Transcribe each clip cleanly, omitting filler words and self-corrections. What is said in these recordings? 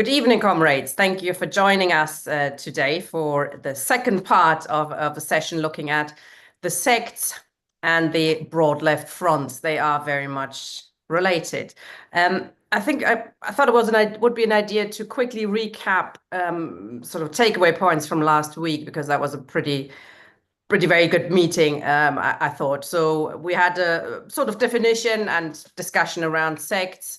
Good evening, comrades. Thank you for joining us today for the second part of a session looking at the sects and the broad left fronts. They are very much related. I think I thought would be an idea to quickly recap sort of takeaway points from last week, because that was a pretty very good meeting, I thought. So we had a sort of definition and discussion around sects.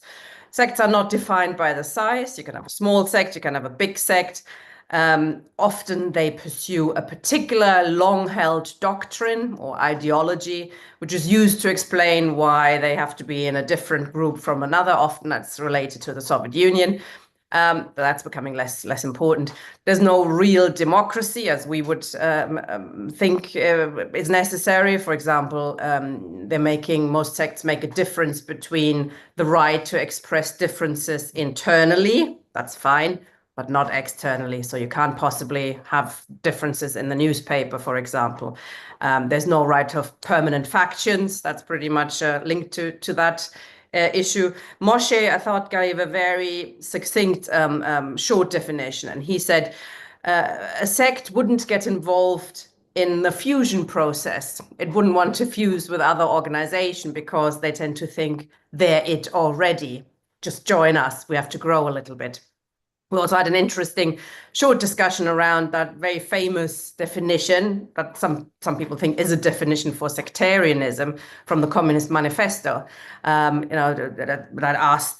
Sects are not defined by the size. You can have a small sect, you can have a big sect. Often they pursue a particular long-held doctrine or ideology, which is used to explain why they have to be in a different group from another. Often that's related to the Soviet Union. But that's becoming less important. There's no real democracy as we would think is necessary. For example, most sects make a difference between the right to express differences internally. That's fine, but not externally. So you can't possibly have differences in the newspaper, for example. There's no right of permanent factions. That's pretty much linked to that issue. Moshe, I thought, gave a very succinct, short definition. And he said a sect wouldn't get involved in the fusion process. It wouldn't want to fuse with other organizations because they tend to think they're it already. Just join us. We have to grow a little bit. We also had an interesting short discussion around that very famous definition that some people think is a definition for sectarianism from the Communist Manifesto. That asked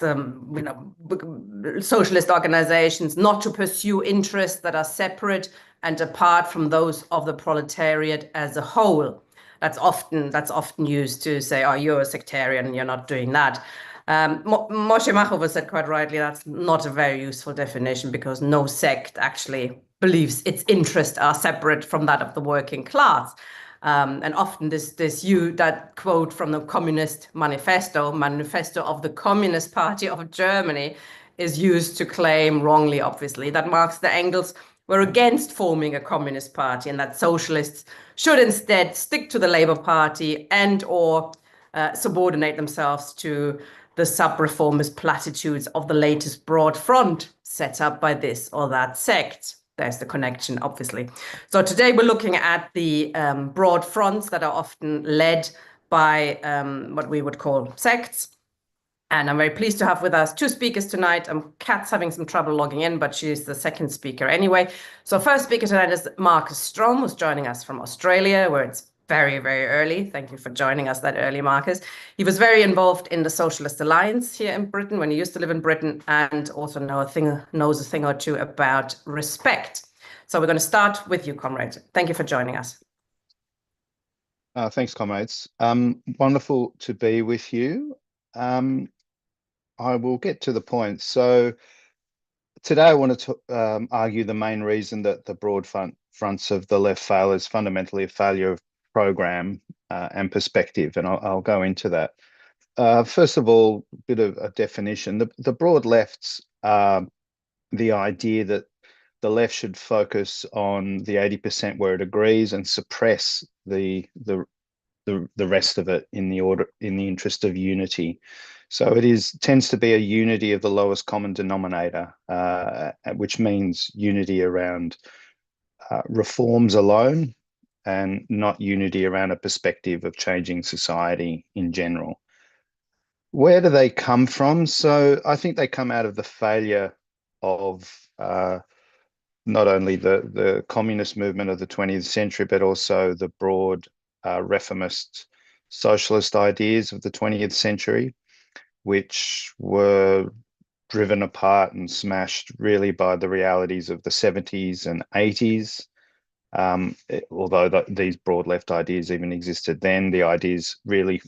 socialist organizations not to pursue interests that are separate and apart from those of the proletariat as a whole. That's often used to say, "Oh, you're a sectarian and you're not doing that." Moshe Machova said quite rightly that's not a very useful definition, because no sect actually believes its interests are separate from that of the working class. And often that quote from the Communist Manifesto of the Communist Party of Germany, is used to claim, wrongly obviously, that Marx and Engels were against forming a communist party and that socialists should instead stick to the Labour Party and/or subordinate themselves to the sub-reformist platitudes of the latest broad front set up by this or that sect. There's the connection, obviously. So today we're looking at the broad fronts that are often led by what we would call sects. And I'm very pleased to have with us two speakers tonight. Kat's having some trouble logging in, but she's the second speaker anyway. So first speaker tonight is Marcus Strom, who's joining us from Australia, where it's very, very early. Thank you for joining us that early, Marcus. He was very involved in the Socialist Alliance here in Britain when he used to live in Britain, and also knows a thing or two about respect. So we're going to start with you, comrade. Thank you for joining us. Thanks, comrades. Wonderful to be with you. I will get to the point. So today I want to argue the main reason that the broad fronts of the left fail is fundamentally a failure of program and perspective, and I'll go into that. First of all, a bit of a definition. The broad lefts are the idea that the left should focus on the 80% where it agrees and suppress the rest of it in the interest of unity. So it tends to be a unity of the lowest common denominator, which means unity around reforms alone, and not unity around a perspective of changing society in general. Where do they come from? So I think they come out of the failure of not only the communist movement of the 20th century, but also the broad reformist socialist ideas of the 20th century, which were driven apart and smashed really by the realities of the 70s and 80s. Although these broad left ideas even existed then, the ideas really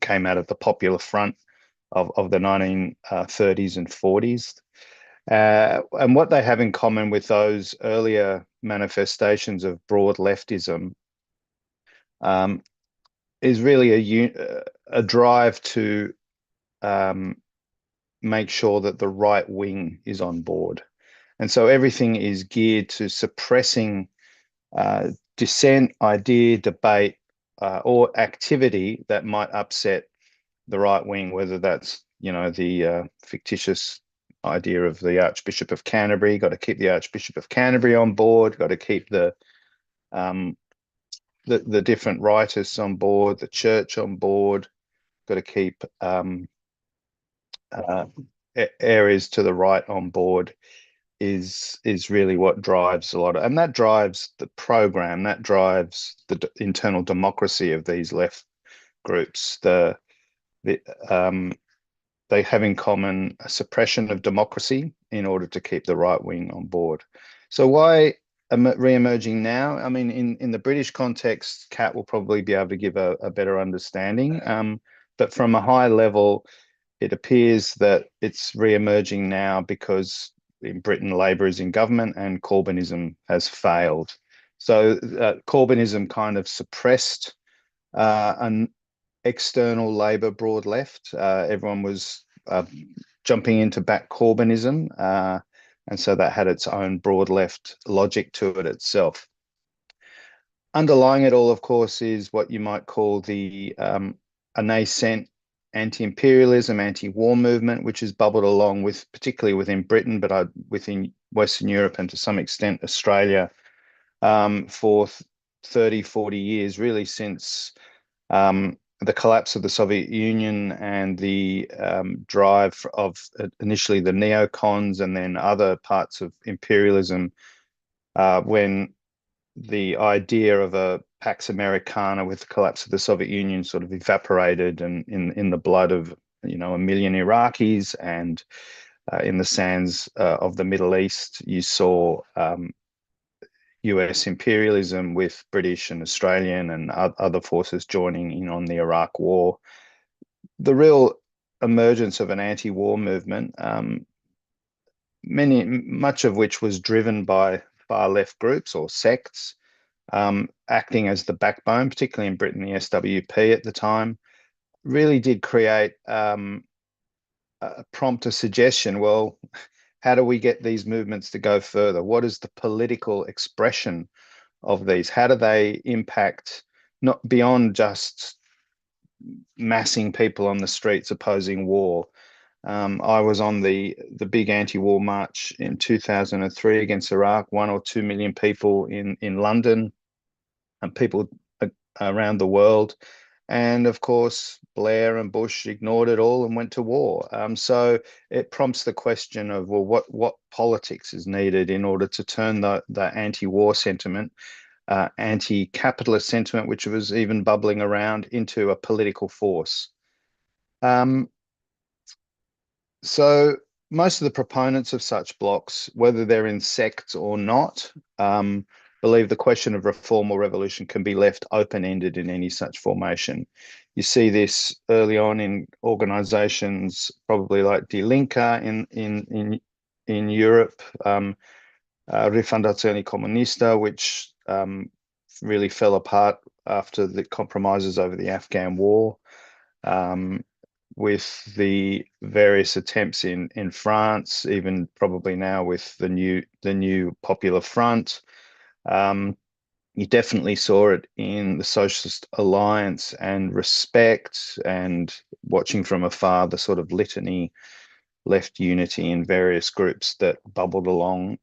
came out of the popular front of the 1930s and 40s. And what they have in common with those earlier manifestations of broad leftism is really a drive to make sure that the right wing is on board. And so everything is geared to suppressing dissent, idea, debate, or activity that might upset the right wing, whether that's, the fictitious idea of the Archbishop of Canterbury. Got to keep the Archbishop of Canterbury on board. Got to keep the different rightists on board, the church on board. Got to keep areas to the right on board. Is really what drives a lot of, and that drives the program, that drives the internal democracy of these left groups. They have in common a suppression of democracy in order to keep the right wing on board. So why re-emerging now? I mean, in the British context, Kat will probably be able to give a better understanding. But from a high level, it appears that it's re-emerging now because in Britain, Labor is in government and Corbynism has failed. So Corbynism kind of suppressed an external Labor broad left. Everyone was jumping into back Corbynism, and so that had its own broad left logic to it itself. Underlying it all, of course, is what you might call a nascent anti-imperialism, anti-war movement, which has bubbled along with, particularly within Britain, but within Western Europe and to some extent Australia, for 30, 40 years, really since the collapse of the Soviet Union and the drive of initially the neocons and then other parts of imperialism, when the idea of a Pax Americana with the collapse of the Soviet Union sort of evaporated, and in the blood of a million Iraqis, and in the sands of the Middle East, you saw US imperialism with British and Australian and other forces joining in on the Iraq War. The real emergence of an anti-war movement, much of which was driven by far left groups or sects, acting as the backbone, particularly in Britain, the SWP at the time, really did create prompt a suggestion. Well, how do we get these movements to go further? What is the political expression of these? How do they impact not beyond just massing people on the streets opposing war? I was on the big anti-war march in 2003 against Iraq, 1 or 2 million people in London, and people around the world. And of course, Blair and Bush ignored it all and went to war. So it prompts the question of, well, what politics is needed in order to turn the anti-war sentiment, anti-capitalist sentiment, which was even bubbling around, into a political force. So most of the proponents of such blocks, whether they're in sects or not, believe the question of reform or revolution can be left open-ended in any such formation. You see this early on in organizations, probably like Die Linke in Europe, Rifondazione Comunista, which really fell apart after the compromises over the Afghan war, with the various attempts in France, even probably now with the new Popular Front. You definitely saw it in the Socialist Alliance and Respect, and watching from afar the sort of litany, left unity in various groups that bubbled along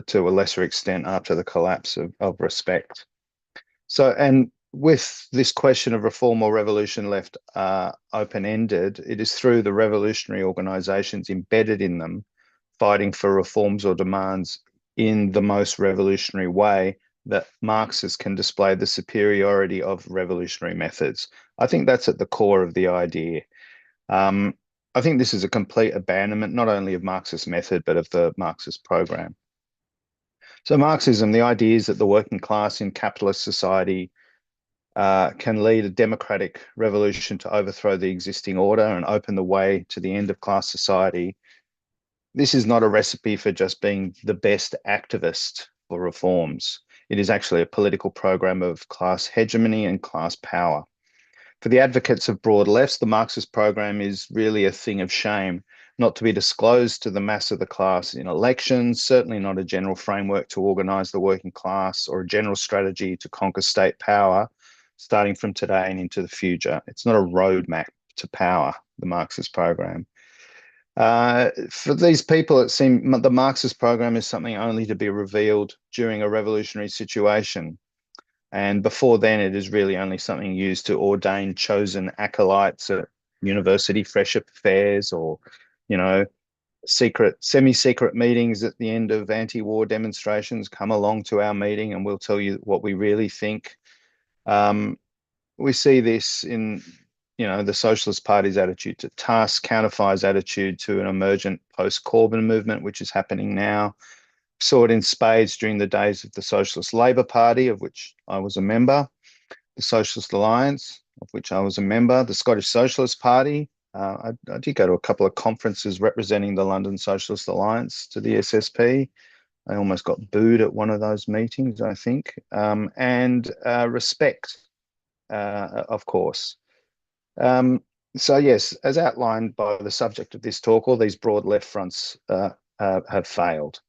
to a lesser extent after the collapse of Respect. So, and with this question of reform or revolution left open-ended, it is through the revolutionary organizations embedded in them, fighting for reforms or demands in the most revolutionary way, that Marxists can display the superiority of revolutionary methods. I think that's at the core of the idea. I think this is a complete abandonment, not only of Marxist method, but of the Marxist program. So Marxism, the idea is that the working class in capitalist society can lead a democratic revolution to overthrow the existing order and open the way to the end of class society. This is not a recipe for just being the best activist for reforms. It is actually a political program of class hegemony and class power. For the advocates of broad lefts, the Marxist program is really a thing of shame, not to be disclosed to the mass of the class in elections, certainly not a general framework to organise the working class or a general strategy to conquer state power, starting from today and into the future. It's not a roadmap to power, the Marxist program. For these people, it seemed the Marxist program is something only to be revealed during a revolutionary situation. And before then, it is really only something used to ordain chosen acolytes at university fresher fairs or, you know, semi-secret meetings at the end of anti-war demonstrations. Come along to our meeting and we'll tell you what we really think. We see this in, the Socialist Party's attitude to task, counterfire's attitude to an emergent post-Corbyn movement, which is happening now. Saw it in spades during the days of the Socialist Labour Party, of which I was a member, the Socialist Alliance, of which I was a member, the Scottish Socialist Party. I did go to a couple of conferences representing the London Socialist Alliance to the SSP. I almost got booed at one of those meetings, I think. And Respect, of course. So yes, as outlined by the subject of this talk, all these broad left fronts have failed.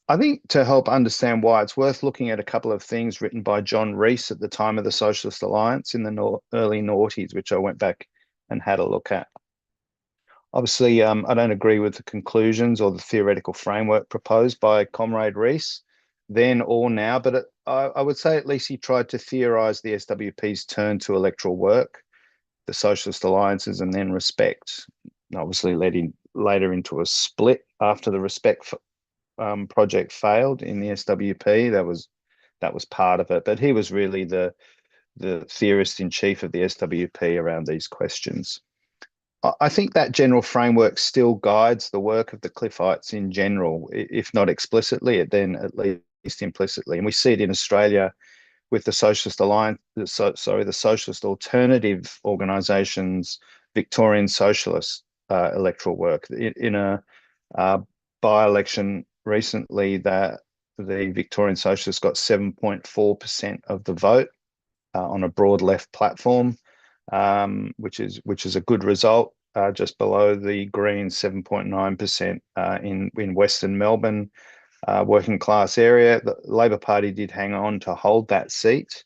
I think to help understand why, it's worth looking at a couple of things written by John Rees at the time of the Socialist Alliance in the early noughties, which I went back and had a look at. Obviously, I don't agree with the conclusions or the theoretical framework proposed by Comrade Rees then or now, but I would say at least he tried to theorise the SWP's turn to electoral work, the Socialist Alliances, and then Respect. Obviously led later into a split after the Respect project failed in the SWP. That was part of it, but he was really the theorist in chief of the SWP around these questions. I think that general framework still guides the work of the Cliffites in general, if not explicitly, then at least implicitly. And we see it in Australia with the Socialist Alliance, the Socialist Alternative Organisation's Victorian Socialist electoral work. In a by-election recently, that the Victorian Socialists got 7.4% of the vote on a broad left platform, which is a good result, just below the Greens 7.9% in Western Melbourne, working class area. The Labor Party did hang on to hold that seat,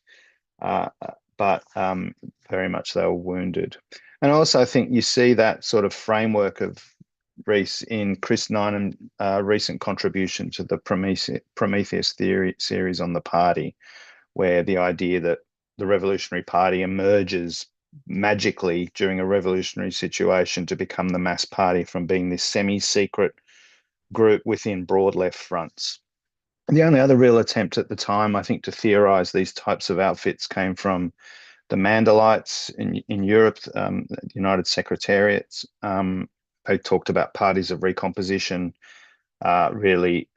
but very much they were wounded. And I also think you see that sort of framework of Rees in Chris Ninen's recent contribution to the Prometheus theory series on the party, where the idea that the Revolutionary Party emerges magically during a revolutionary situation to become the mass party from being this semi-secret group within broad left fronts. And the only other real attempt at the time, I think, to theorize these types of outfits came from the Mandelites in Europe, the United Secretariats. They talked about parties of recomposition, really.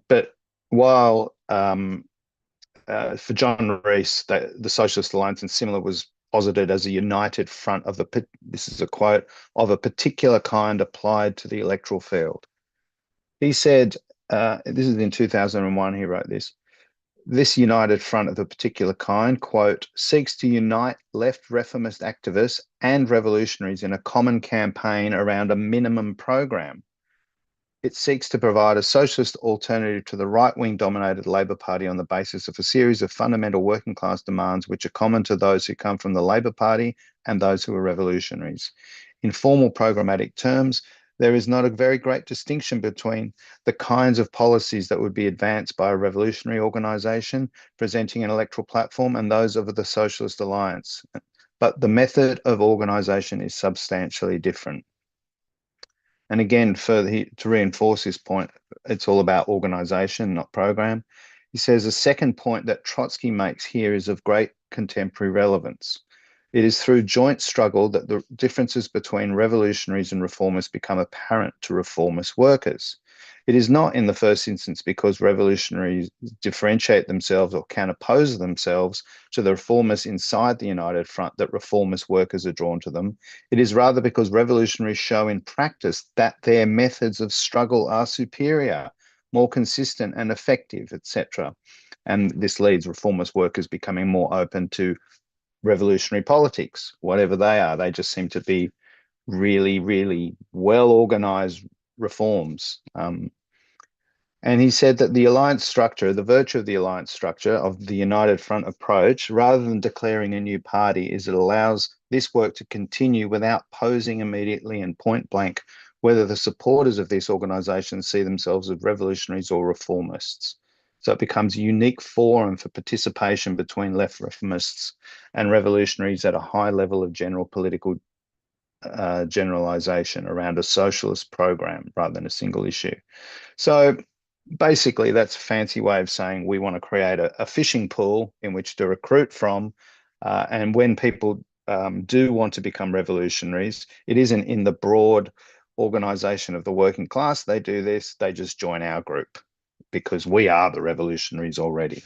But while for John Rees, the Socialist Alliance and similar was posited as a united front of this is a quote, of a particular kind applied to the electoral field. He said, this is in 2001, he wrote this united front of a particular kind, quote, seeks to unite left reformist activists and revolutionaries in a common campaign around a minimum program. It seeks to provide a socialist alternative to the right-wing dominated Labor Party on the basis of a series of fundamental working class demands which are common to those who come from the Labor Party and those who are revolutionaries. In formal programmatic terms, there is not a very great distinction between the kinds of policies that would be advanced by a revolutionary organisation presenting an electoral platform and those of the Socialist Alliance. But the method of organisation is substantially different. And again, to reinforce his point, it's all about organisation, not program. He says a second point that Trotsky makes here is of great contemporary relevance. It is through joint struggle that the differences between revolutionaries and reformists become apparent to reformist workers. It is not in the first instance because revolutionaries differentiate themselves or can oppose themselves to the reformists inside the United Front that reformist workers are drawn to them. It is rather because revolutionaries show in practice that their methods of struggle are superior, more consistent and effective, etc. And this leads reformist workers becoming more open to revolutionary politics, whatever they are. They just seem to be really, really well organized reforms. And he said that the alliance structure, the virtue of the alliance structure of the United Front approach, rather than declaring a new party, is it allows this work to continue without posing immediately and point blank whether the supporters of this organisation see themselves as revolutionaries or reformists. So it becomes a unique forum for participation between left reformists and revolutionaries at a high level of general political generalisation around a socialist program rather than a single issue. So basically, that's a fancy way of saying we want to create a fishing pool in which to recruit from. And when people do want to become revolutionaries, it isn't in the broad organization of the working class. They do this, they just join our group because we are the revolutionaries already.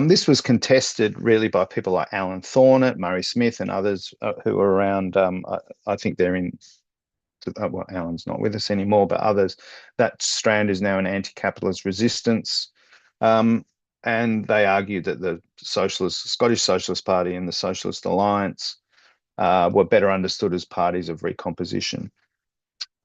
This was contested really by people like Alan Thornett, Murray Smith, and others who are around. I think they're in well, Alan's not with us anymore, but others, that strand is now an anti-capitalist resistance. And they argued that the Scottish Socialist Party and the Socialist Alliance were better understood as parties of recomposition.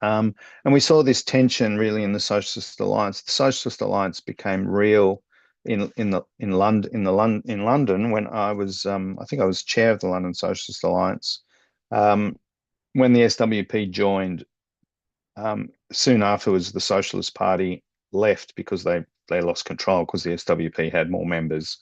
And we saw this tension really in the Socialist Alliance. The Socialist Alliance became real in London when I was I think I was chair of the London Socialist Alliance. When the SWP joined, soon afterwards, the Socialist Party left because they lost control because the SWP had more members.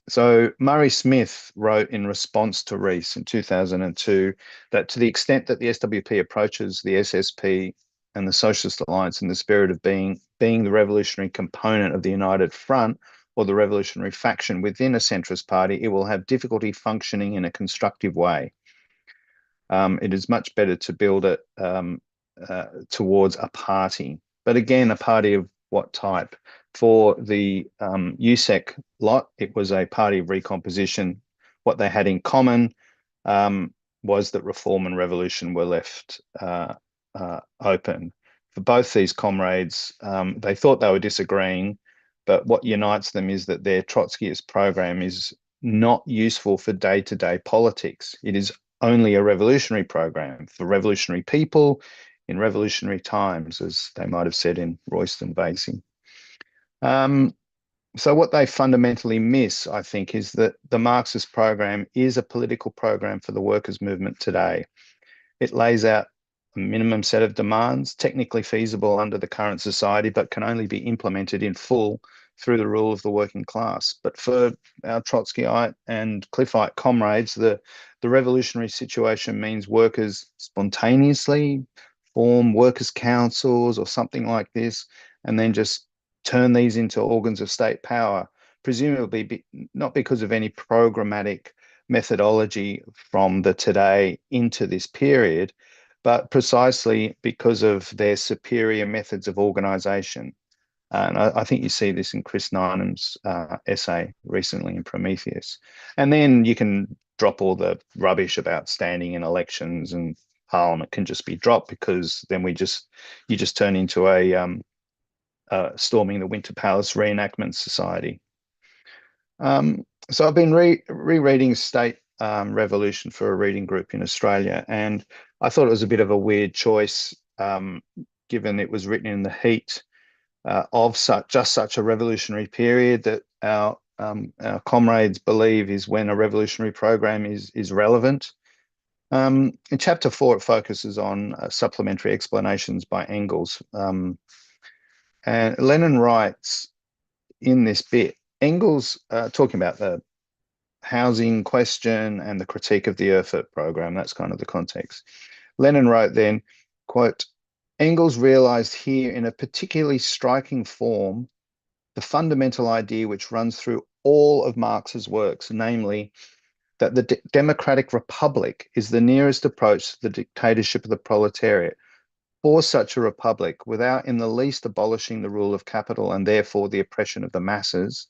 So Murray Smith wrote in response to Rees in 2002 that to the extent that the SWP approaches the SSP and the Socialist Alliance in the spirit of being the revolutionary component of the United Front or the revolutionary faction within a centrist party, it will have difficulty functioning in a constructive way. It is much better to build it towards a party. But again, a party of what type? For the USEC lot, it was a party of recomposition. What they had in common was that reform and revolution were left open. For both these comrades, they thought they were disagreeing, but what unites them is that their Trotskyist program is not useful for day-to-day politics. It is only a revolutionary program for revolutionary people in revolutionary times, as they might have said in Royston Vasey. So what they fundamentally miss, I think, is that the Marxist program is a political program for the workers' movement today. It lays out a minimum set of demands, technically feasible under the current society, but can only be implemented in full through the rule of the working class. But for our Trotskyite and Cliffite comrades, the revolutionary situation means workers spontaneously form workers' councils or something like this, and then just turn these into organs of state power, presumably not because of any programmatic methodology from the today into this period, but precisely because of their superior methods of organization. And I think you see this in Chris Nynam's essay recently in Prometheus. And then you can drop all the rubbish about standing in elections and Parliament can just be dropped because then you just turn into a storming the Winter Palace reenactment society. So I've been rereading State Revolution for a reading group in Australia, and I thought it was a bit of a weird choice, given it was written in the heat of such a revolutionary period that our comrades believe is when a revolutionary program is relevant. In chapter 4, it focuses on supplementary explanations by Engels. And Lenin writes in this bit, Engels, talking about the housing question and the critique of the Erfurt program, that's kind of the context. Lenin wrote then, quote, Engels realized here in a particularly striking form the fundamental idea which runs through all of Marx's works, namely that the democratic republic is the nearest approach to the dictatorship of the proletariat. For such a republic, without in the least abolishing the rule of capital and therefore the oppression of the masses,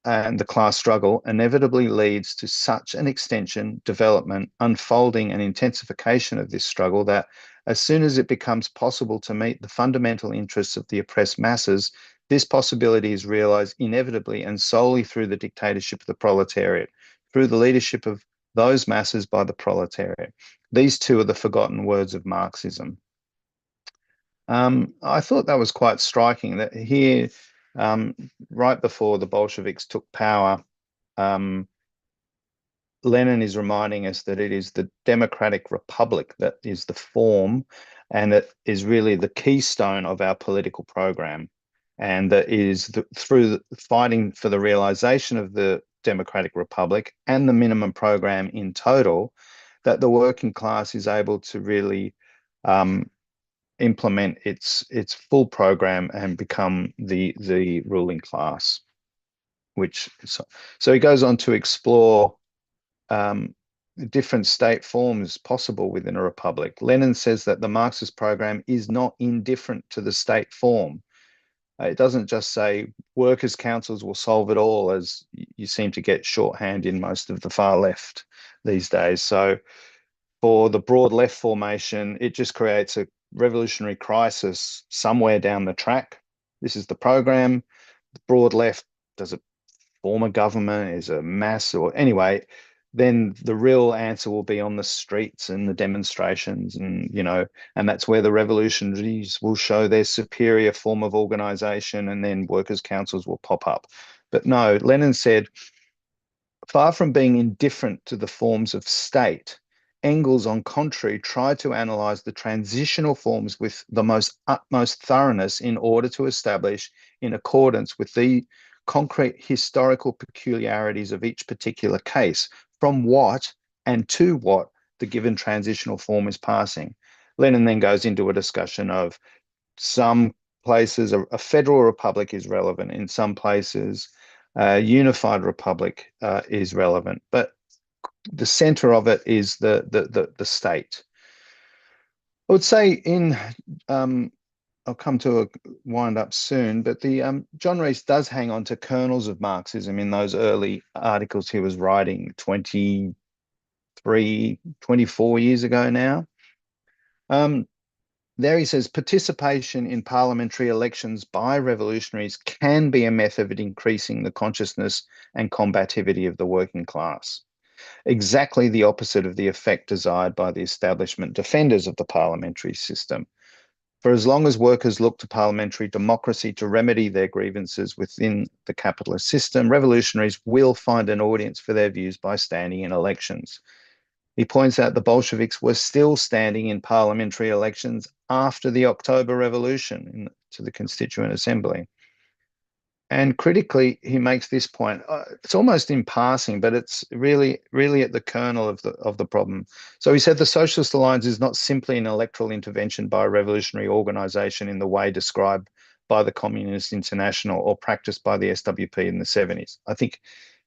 and the class struggle inevitably leads to such an extension, development, unfolding, and intensification of this struggle that as soon as it becomes possible to meet the fundamental interests of the oppressed masses, this possibility is realized inevitably and solely through the dictatorship of the proletariat, through the leadership of those masses by the proletariat. These two are the forgotten words of Marxism. I thought that was quite striking that here, um, right before the Bolsheviks took power, um, Lenin is reminding us that it is the democratic republic that is the form and that is really the keystone of our political program. And that is through fighting for the realization of the democratic republic and the minimum program in total, that the working class is able to really implement its full program and become the ruling class. So he goes on to explore um, different state forms possible within a republic. Lenin says that the Marxist program is not indifferent to the state form. It doesn't just say workers' councils will solve it all, as you seem to get shorthand in most of the far left these days. So for the broad left formation, it just creates a revolutionary crisis somewhere down the track. This is the program. The broad left does it form a government, is a mass, or anyway, then the real answer will be on the streets and the demonstrations, and that's where the revolutionaries will show their superior form of organization, and then workers' councils will pop up. But no, Lenin said, far from being indifferent to the forms of state, Engels, on contrary, tried to analyze the transitional forms with the most utmost thoroughness in order to establish, in accordance with the concrete historical peculiarities of each particular case, from what and to what the given transitional form is passing. Lenin then goes into a discussion of some places a federal republic is relevant, in some places a unified republic is relevant, but the center of it is the state. I would say I'll come to a wind up soon, but the John Rees does hang on to kernels of Marxism in those early articles he was writing 23, 24 years ago now. There he says, participation in parliamentary elections by revolutionaries can be a method of increasing the consciousness and combativity of the working class. Exactly the opposite of the effect desired by the establishment defenders of the parliamentary system. For as long as workers look to parliamentary democracy to remedy their grievances within the capitalist system, revolutionaries will find an audience for their views by standing in elections. He points out the Bolsheviks were still standing in parliamentary elections after the October Revolution to the Constituent Assembly. And critically, he makes this point. It's almost in passing, but it's really, really at the kernel of the problem. So he said the Socialist Alliance is not simply an electoral intervention by a revolutionary organization in the way described by the Communist International or practiced by the SWP in the 70s. I think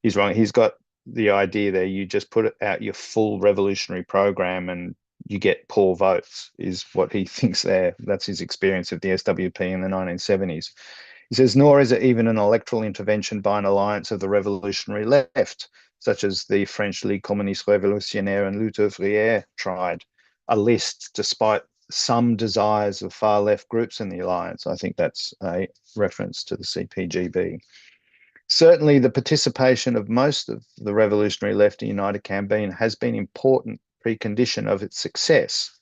he's wrong. He's got the idea there. You just put out your full revolutionary program and you get poor votes, is what he thinks there. That's his experience of the SWP in the 1970s. He says, nor is it even an electoral intervention by an alliance of the revolutionary left, such as the French Ligue communiste révolutionnaire and Lutte ouvrière tried, a list despite some desires of far left groups in the alliance. I think that's a reference to the CPGB. Certainly, the participation of most of the revolutionary left in United Campaign has been an important precondition of its success.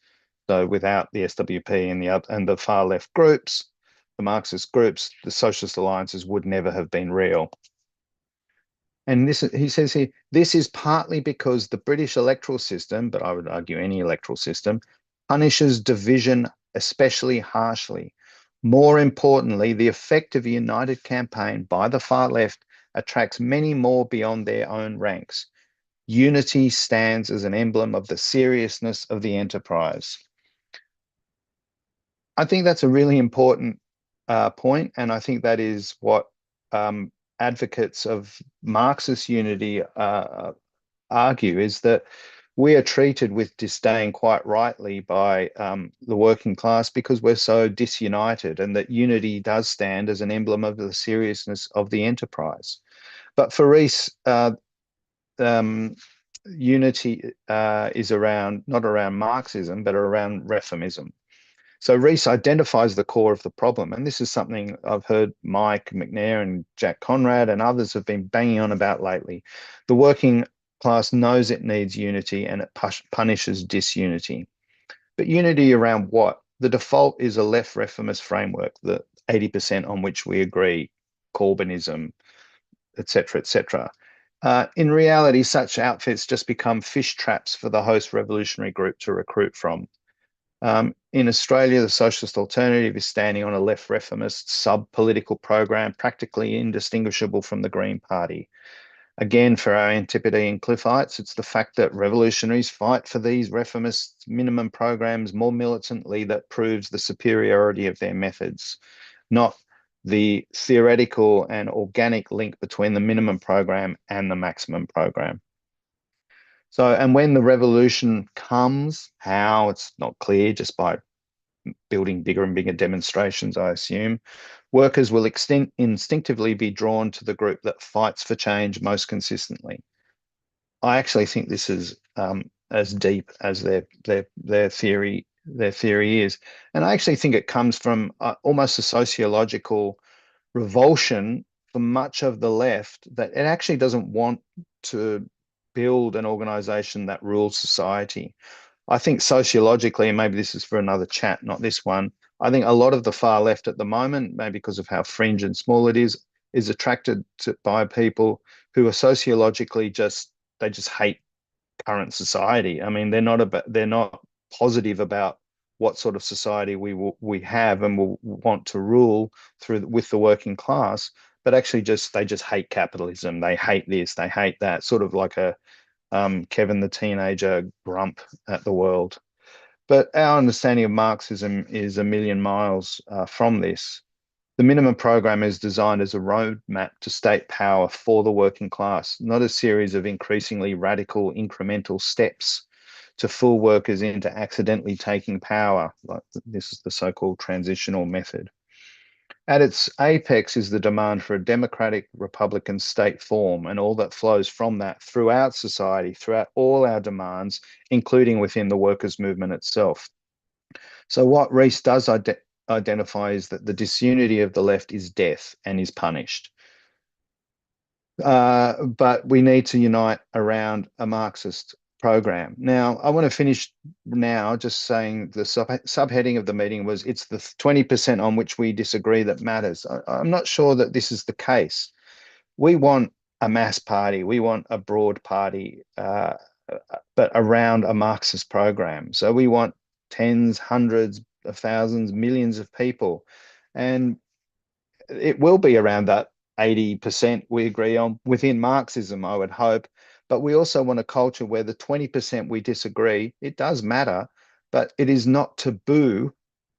So without the SWP and the far left groups, the Marxist groups, the socialist alliances would never have been real. And this, he says here, this is partly because the British electoral system, but I would argue any electoral system, punishes division especially harshly. More importantly, the effect of a united campaign by the far left attracts many more beyond their own ranks. Unity stands as an emblem of the seriousness of the enterprise. I think that's a really important point, and I think that is what advocates of Marxist unity argue, is that we are treated with disdain quite rightly by the working class because we're so disunited, and that unity does stand as an emblem of the seriousness of the enterprise. But for Rees, unity is not around Marxism, but around reformism. So Rees identifies the core of the problem, and this is something I've heard Mike McNair and Jack Conrad and others have been banging on about lately. The working class knows it needs unity and it punishes disunity. But unity around what? the default is a left reformist framework, the 80% on which we agree, Corbynism, etc., etc. In reality, such outfits just become fish traps for the host revolutionary group to recruit from. In Australia, the Socialist Alternative is standing on a left reformist sub-political program, practically indistinguishable from the Green Party. Again, for our Antipodean Cliffites, it's the fact that revolutionaries fight for these reformist minimum programs more militantly that proves the superiority of their methods, not the theoretical and organic link between the minimum program and the maximum program. So, and when the revolution comes, how, it's not clear, just by building bigger and bigger demonstrations, I assume, workers will instinctively be drawn to the group that fights for change most consistently. I actually think this is as deep as their theory is, and I actually think it comes from almost a sociological revulsion for much of the left that it actually doesn't want to build an organization that rules society. I think sociologically, and maybe this is for another chat, not this one, I think a lot of the far left at the moment, maybe because of how fringe and small it is attracted by people who are sociologically they just hate current society. I mean, they're not positive about what sort of society we have and will want to rule with the working class, but actually they just hate capitalism. They hate this, they hate that, sort of like a Kevin the teenager grump at the world. But our understanding of Marxism is a million miles from this. The minimum program is designed as a roadmap to state power for the working class, not a series of increasingly radical incremental steps to fool workers into accidentally taking power. Like this is the so-called transitional method. At its apex is the demand for a democratic Republican state form and all that flows from that throughout society, throughout all our demands, including within the workers' movement itself. So what Rees does identify is that the disunity of the left is death and is punished. But we need to unite around a Marxist program. Now, I want to finish now just saying the subheading of the meeting was it's the 20% on which we disagree that matters. I'm not sure that this is the case. We want a mass party. We want a broad party, but around a Marxist program. So we want tens, hundreds of thousands, millions of people. And it will be around that 80% we agree on within Marxism, I would hope. But we also want a culture where the 20% we disagree, it does matter, but it is not taboo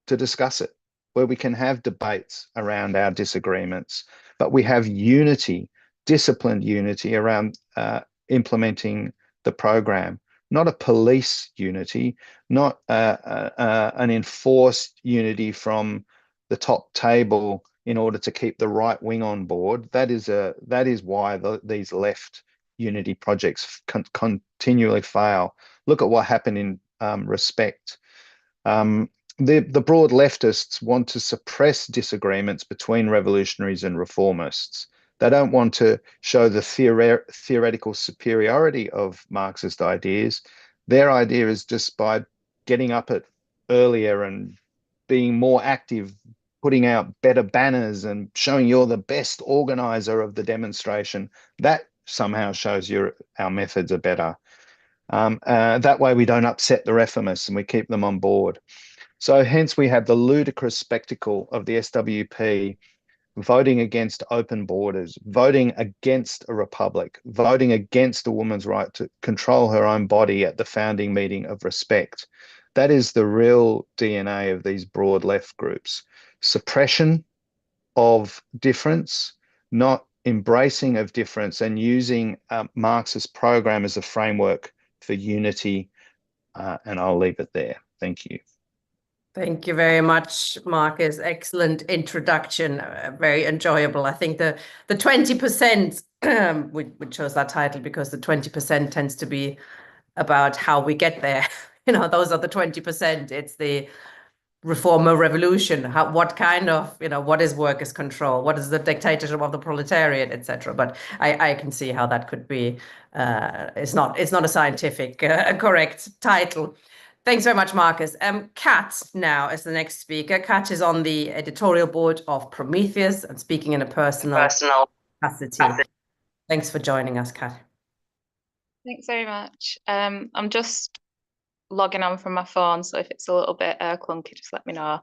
to discuss it, where we can have debates around our disagreements, but we have unity, disciplined unity around implementing the program, not a police unity, not an enforced unity from the top table in order to keep the right wing on board. That is why these left unity projects continually fail. Look at what happened in Respect. The broad leftists want to suppress disagreements between revolutionaries and reformists. They don't want to show the theoretical superiority of Marxist ideas. Their idea is just by getting up earlier and being more active, putting out better banners and showing you're the best organizer of the demonstration. That somehow shows our methods are better. That way we don't upset the reformists and we keep them on board. So hence we have the ludicrous spectacle of the SWP voting against open borders, voting against a republic, voting against a woman's right to control her own body at the founding meeting of Respect. That is the real DNA of these broad left groups. Suppression of difference, not embracing of difference, and using a Marxist program as a framework for unity. And I'll leave it there. Thank you. Thank you very much, Marcus. Excellent introduction. Very enjoyable. I think the 20%, we chose that title because the 20% tends to be about how we get there. Those are the 20%. It's the reform or revolution. What kind of, what is workers' control? What is the dictatorship of the proletariat, etc. But I can see how that could be. It's not a scientific correct title. Thanks very much, Marcus. Kat now is the next speaker. Kat is on the editorial board of Prometheus and speaking in a personal capacity. Thanks for joining us, Kat. Thanks very much. I'm just logging on from my phone, so if it's a little bit clunky, just let me know.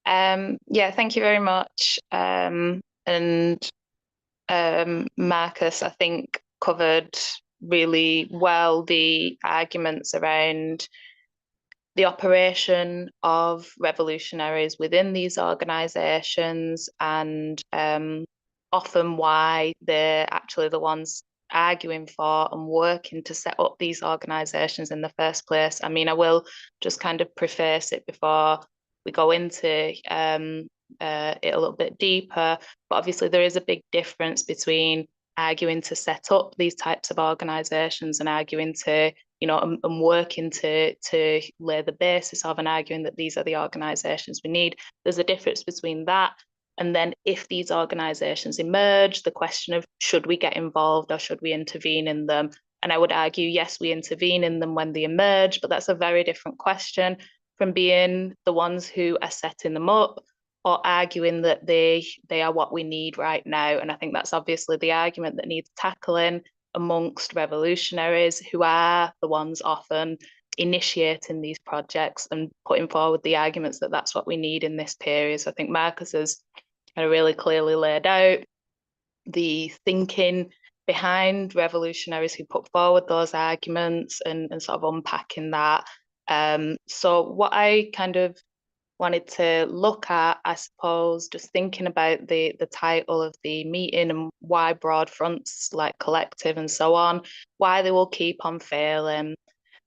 Yeah, thank you very much. Marcus, I think, covered really well the arguments around the operation of revolutionaries within these organizations, and often why they're actually the ones arguing for and working to set up these organizations in the first place. I mean, I will just kind of preface it before we go into it a little bit deeper, but obviously there is a big difference between arguing to set up these types of organizations and arguing to, you know, and working to lay the basis of and arguing that these are the organizations we need. There's a difference between that and then if these organizations emerge, the question of should we get involved or should we intervene in them? And I would argue, yes, we intervene in them when they emerge, but that's a very different question from being the ones who are setting them up or arguing that they are what we need right now. And I think that's obviously the argument that needs tackling amongst revolutionaries who are the ones often initiating these projects and putting forward the arguments that that's what we need in this period. So I think Marcus has really clearly laid out the thinking behind revolutionaries who put forward those arguments and sort of unpacking that. So what I kind of wanted to look at, I suppose, just thinking about the title of the meeting and why broad fronts like collective and so on, why they will keep on failing.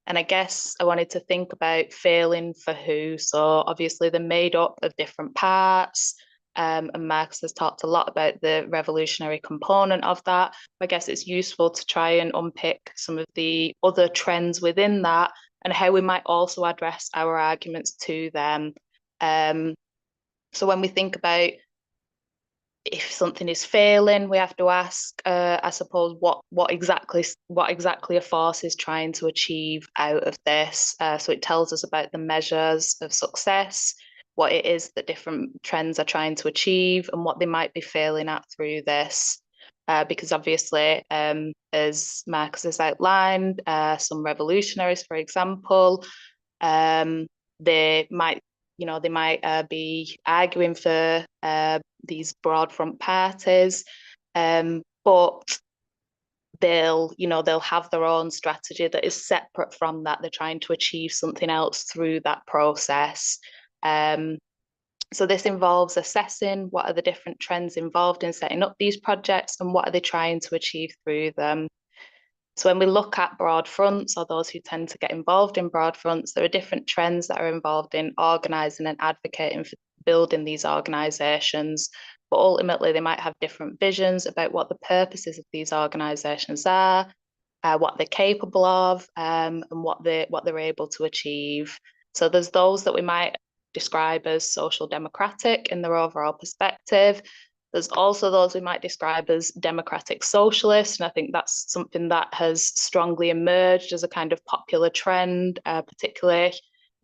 And I guess I wanted to think about failing for who. So obviously they're made up of different parts. And Marx has talked a lot about the revolutionary component of that. I guess it's useful to try and unpick some of the other trends within that and how we might also address our arguments to them. So when we think about if something is failing, we have to ask, I suppose, what exactly a force is trying to achieve out of this. So it tells us about the measures of success, what it is that different trends are trying to achieve, and what they might be failing at through this. Because obviously, as Marcus has outlined, some revolutionaries, for example, they might be arguing for these broad front parties, but they'll have their own strategy that is separate from that. They're trying to achieve something else through that process. So this involves assessing what are the different trends involved in setting up these projects and what are they trying to achieve through them. So when we look at broad fronts, or those who tend to get involved in broad fronts, there are different trends that are involved in organising and advocating for building these organisations. But ultimately, they might have different visions about what the purposes of these organisations are, what they're capable of, and what they're able to achieve. So there's those that we might describe as social democratic in their overall perspective. There's also those we might describe as democratic socialist, and I think that's something that has strongly emerged as a kind of popular trend, particularly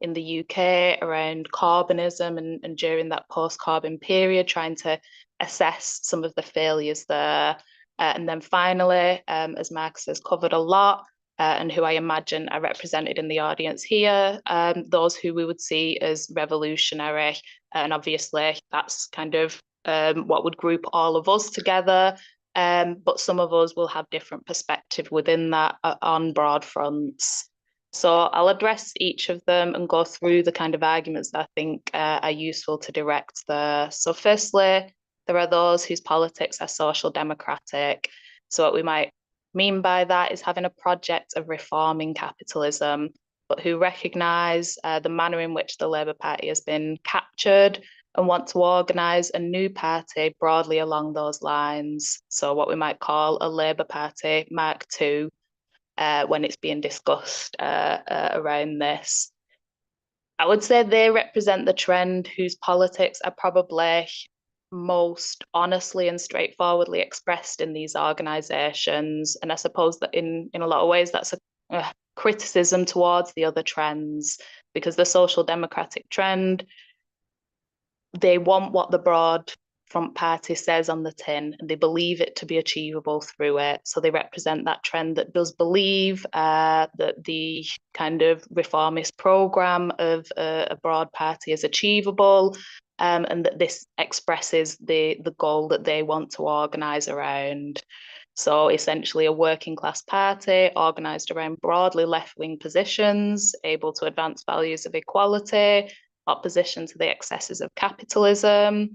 in the UK around Corbynism and during that post-Corbyn period, trying to assess some of the failures there. And then finally, as Marcus has covered a lot, and who I imagine are represented in the audience here, those who we would see as revolutionary. And obviously that's kind of what would group all of us together. But some of us will have different perspective within that on broad fronts. So I'll address each of them and go through the kind of arguments that I think are useful to direct there. So firstly, there are those whose politics are social democratic. So what we might mean by that is having a project of reforming capitalism, but who recognise the manner in which the Labour Party has been captured and want to organise a new party broadly along those lines. So what we might call a Labour Party Mark II when it's being discussed around this. I would say they represent the trend whose politics are probably most honestly and straightforwardly expressed in these organisations. And I suppose that in a lot of ways, that's criticism towards the other trends, because the social democratic trend, they want what the broad front party says on the tin, and they believe it to be achievable through it. So they represent that trend that does believe that the kind of reformist program of a broad party is achievable, and that this expresses the goal that they want to organise around. So essentially a working class party organised around broadly left-wing positions, able to advance values of equality, opposition to the excesses of capitalism,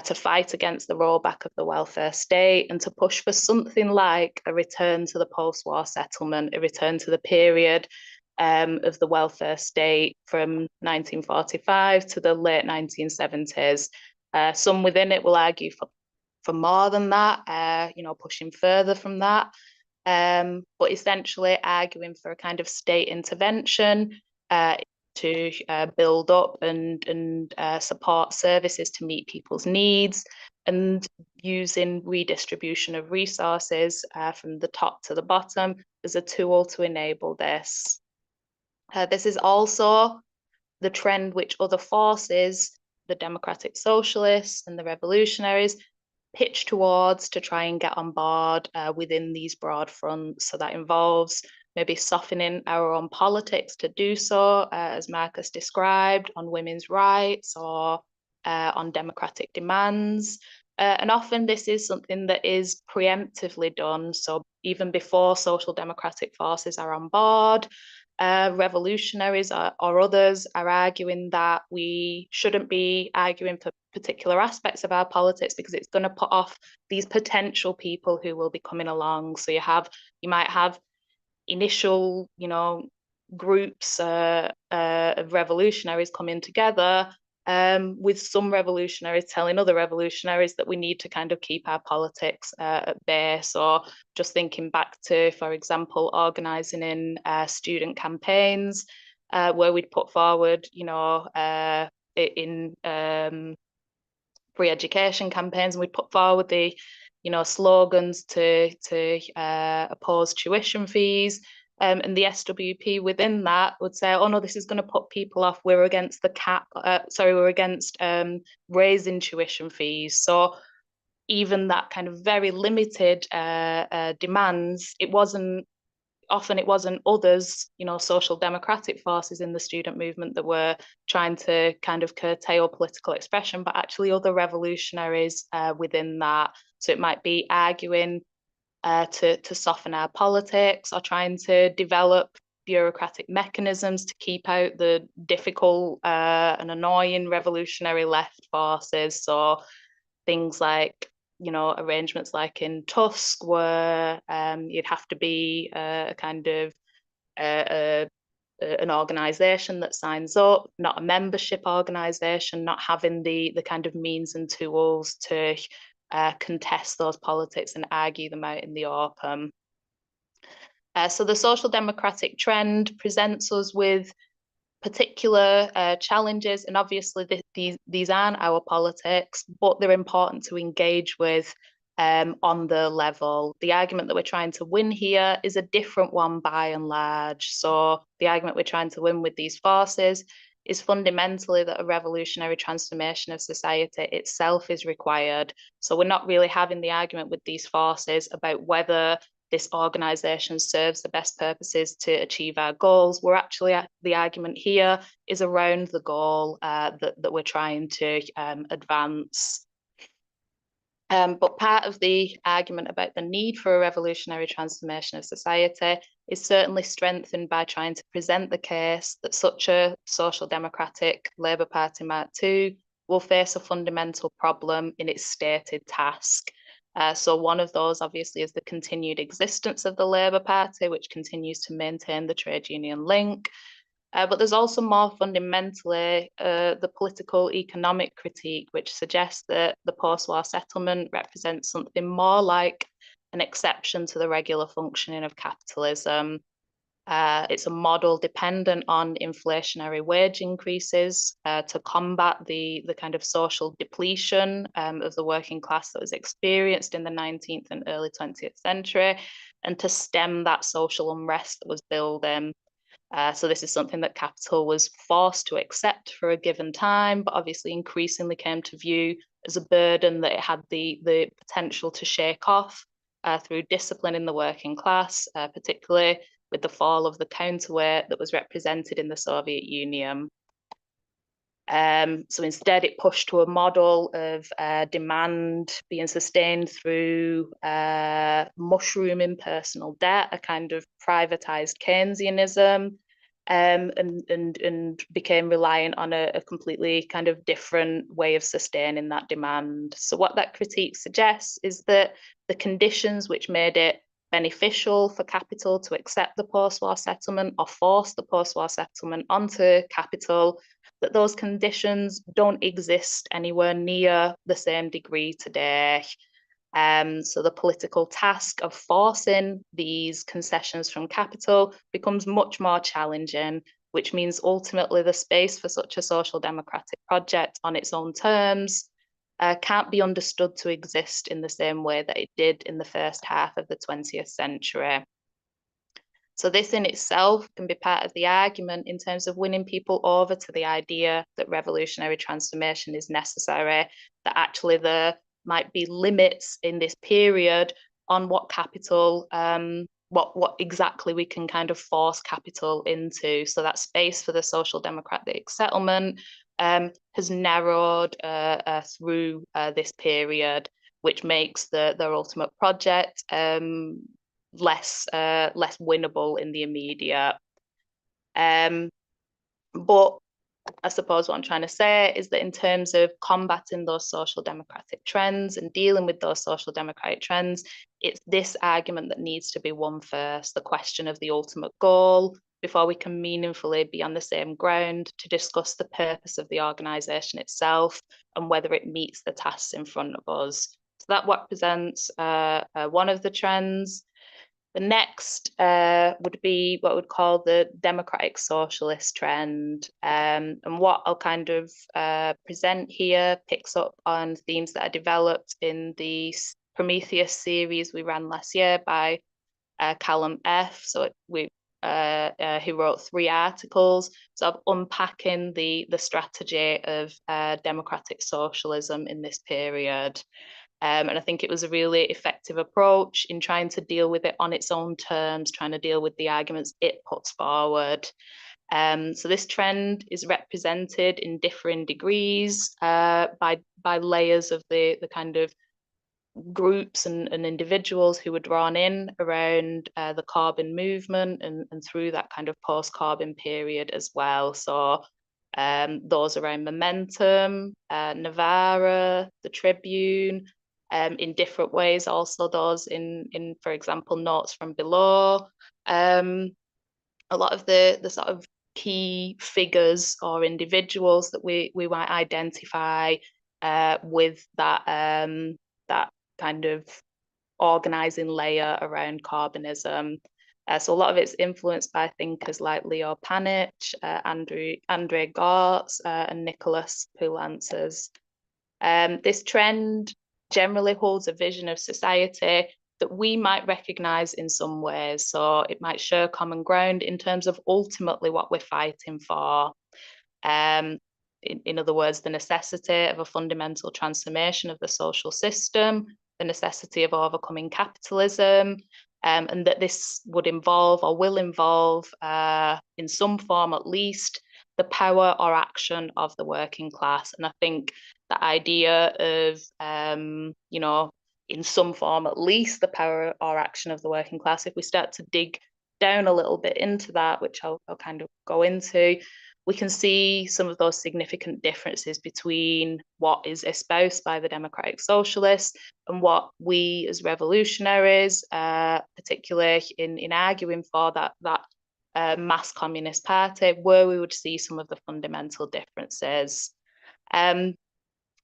to fight against the rollback of the welfare state, and to push for something like a return to the post-war settlement, a return to the period of the welfare state from 1945 to the late 1970s. Some within it will argue for more than that, pushing further from that, but essentially arguing for a kind of state intervention to build up and support services to meet people's needs, and using redistribution of resources from the top to the bottom as a tool to enable this. This is also the trend which other forces, the democratic socialists and the revolutionaries, pitch towards to try and get on board within these broad fronts. So that involves maybe softening our own politics to do so, as Marcus described, on women's rights or on democratic demands. And often this is something that is preemptively done. So even before social democratic forces are on board, revolutionaries or others are arguing that we shouldn't be arguing for particular aspects of our politics because it's going to put off these potential people who will be coming along. So you might have initial, groups of revolutionaries coming together, with some revolutionaries telling other revolutionaries that we need to kind of keep our politics at bay. So just thinking back to, for example, organising in student campaigns where we'd put forward, in free education campaigns, and we'd put forward the, slogans to oppose tuition fees. And the SWP within that would say, oh no, this is going to put people off. We're against the cap. We're against raising tuition fees. So even that kind of very limited demands, it wasn't others, social democratic forces in the student movement that were trying to kind of curtail political expression, but actually other revolutionaries within that. So it might be arguing to soften our politics, or trying to develop bureaucratic mechanisms to keep out the difficult and annoying revolutionary left forces. So things like, arrangements like in Tusk, where you'd have to be a kind of an organisation that signs up, not a membership organisation, not having the kind of means and tools to contest those politics and argue them out in the open. So the social democratic trend presents us with particular challenges, and obviously these aren't our politics, but they're important to engage with on the level. The argument that we're trying to win here is a different one by and large. So the argument we're trying to win with these forces is fundamentally that a revolutionary transformation of society itself is required. So we're not really having the argument with these forces about whether this organisation serves the best purposes to achieve our goals. We're actually, the argument here is around the goal that we're trying to advance. But part of the argument about the need for a revolutionary transformation of society is certainly strengthened by trying to present the case that such a social democratic Labour Party Mark II will face a fundamental problem in its stated task. So one of those obviously is the continued existence of the Labour Party, which continues to maintain the trade union link. But there's also more fundamentally the political economic critique, which suggests that the post-war settlement represents something more like an exception to the regular functioning of capitalism. It's a model dependent on inflationary wage increases to combat the kind of social depletion of the working class that was experienced in the 19th and early 20th century. and to stem that social unrest that was building. So this is something that capital was forced to accept for a given time, but obviously increasingly came to view as a burden that it had the potential to shake off through discipline in the working class, particularly with the fall of the counterweight that was represented in the Soviet Union. So instead, it pushed to a model of demand being sustained through mushrooming personal debt, a kind of privatized Keynesianism, and became reliant on a completely kind of different way of sustaining that demand. So what that critique suggests is that the conditions which made it beneficial for capital to accept the post-war settlement or force the post-war settlement onto capital, that those conditions don't exist anywhere near the same degree today. So the political task of forcing these concessions from capital becomes much more challenging, which means ultimately the space for such a social democratic project on its own terms can't be understood to exist in the same way that it did in the first half of the 20th century. So this in itself can be part of the argument in terms of winning people over to the idea that revolutionary transformation is necessary, that actually there might be limits in this period on what capital, what exactly we can kind of force capital into. So that space for the social democratic settlement has narrowed through this period, which makes their ultimate project less winnable in the immediate. But I suppose what I'm trying to say is that in terms of combating those social democratic trends and dealing with those social democratic trends, it's this argument that needs to be won first, the question of the ultimate goal, before we can meaningfully be on the same ground to discuss the purpose of the organisation itself and whether it meets the tasks in front of us. So that represents one of the trends. The next would be what we'd call the democratic socialist trend. And what I'll kind of present here picks up on themes that are developed in the Prometheus series we ran last year by Callum F. So he wrote 3 articles, sort of unpacking the strategy of democratic socialism in this period. And I think it was a really effective approach in trying to deal with it on its own terms, trying to deal with the arguments it puts forward. So this trend is represented in differing degrees by layers of the kind of groups and individuals who were drawn in around the carbon movement and through that kind of post-carbon period as well. So those around Momentum, Novara, the Tribune, in different ways, also those in for example, Notes from Below. A lot of the sort of key figures or individuals that we might identify with that that kind of organising layer around carbonism. So a lot of it's influenced by thinkers like Leo Panitch, André Gortz, and Nicholas Poulantzas. This trend generally holds a vision of society that we might recognise in some ways. So it might share common ground in terms of ultimately what we're fighting for. In other words, the necessity of a fundamental transformation of the social system, the necessity of overcoming capitalism, and that this would involve or will involve, in some form at least, the power or action of the working class. And I think the idea of, in some form at least, the power or action of the working class, if we start to dig down a little bit into that, which I'll kind of go into, we can see some of those significant differences between what is espoused by the democratic socialists and what we as revolutionaries, particularly in arguing for that mass communist party, where we would see some of the fundamental differences.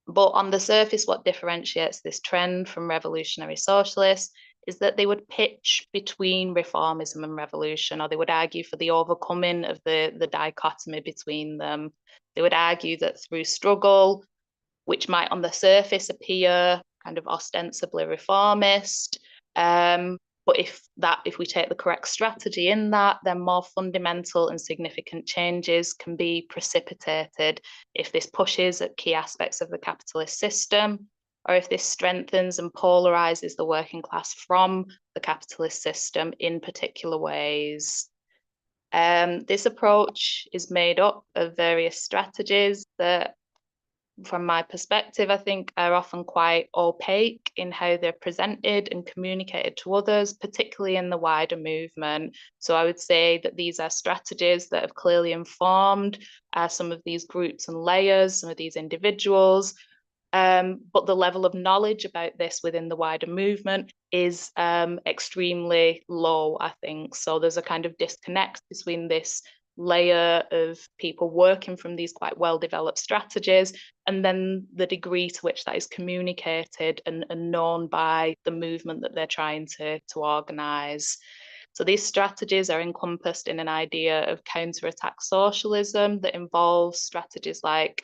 But on the surface, what differentiates this trend from revolutionary socialists is that they would pitch between reformism and revolution, or they would argue for the overcoming of the dichotomy between them. They would argue that through struggle, which might on the surface appear kind of ostensibly reformist, But if we take the correct strategy in that, then more fundamental and significant changes can be precipitated if this pushes at key aspects of the capitalist system, or if this strengthens and polarizes the working class from the capitalist system in particular ways. This approach is made up of various strategies that, from my perspective, I think are often quite opaque in how they're presented and communicated to others, particularly in the wider movement. So I would say that these are strategies that have clearly informed some of these groups and layers, some of these individuals, but the level of knowledge about this within the wider movement is extremely low, I think. So there's a kind of disconnect between this layer of people working from these quite well-developed strategies and then the degree to which that is communicated and known by the movement that they're trying to organise. So these strategies are encompassed in an idea of counter-attack socialism that involves strategies like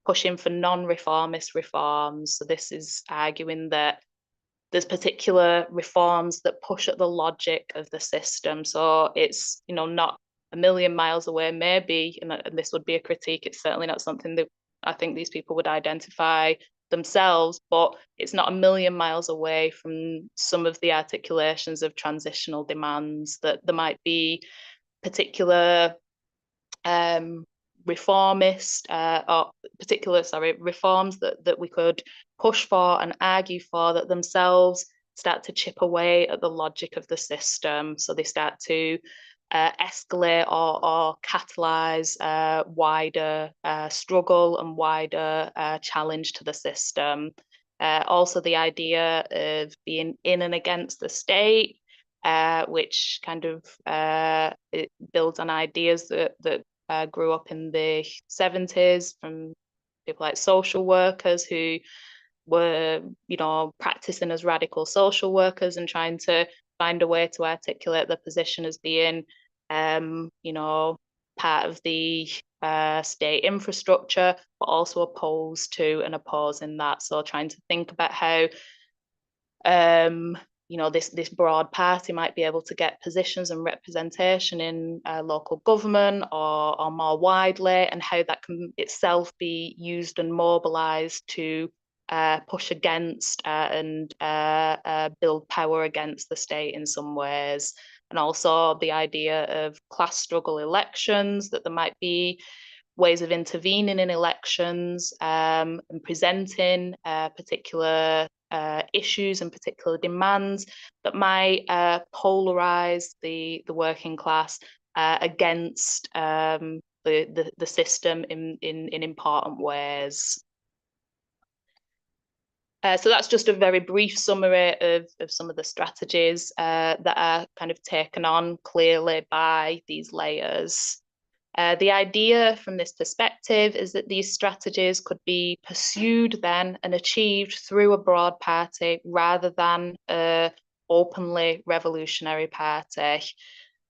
pushing for non-reformist reforms. So this is arguing that there's particular reforms that push at the logic of the system. So it's, you know, not a million miles away, maybe, and this would be a critique. It's certainly not something that I think these people would identify themselves, but it's not a million miles away from some of the articulations of transitional demands, that there might be particular reformist or particular reforms that we could push for and argue for that themselves start to chip away at the logic of the system. So they start to escalate or catalyze wider struggle and wider challenge to the system. Also the idea of being in and against the state, which kind of it builds on ideas that grew up in the 70s from people like social workers who were, you know, practicing as radical social workers and trying to find a way to articulate their position as being, you know, part of the state infrastructure, but also opposed to and opposing that. So trying to think about how you know, this broad party might be able to get positions and representation in local government or more widely, and how that can itself be used and mobilized to push against and build power against the state in some ways. And also the idea of class struggle elections, that there might be ways of intervening in elections and presenting particular issues and particular demands that might polarize the working class against the system in important ways. So that's just a very brief summary of some of the strategies that are kind of taken on clearly by these layers. The idea from this perspective is that these strategies could be pursued then and achieved through a broad party rather than an openly revolutionary party.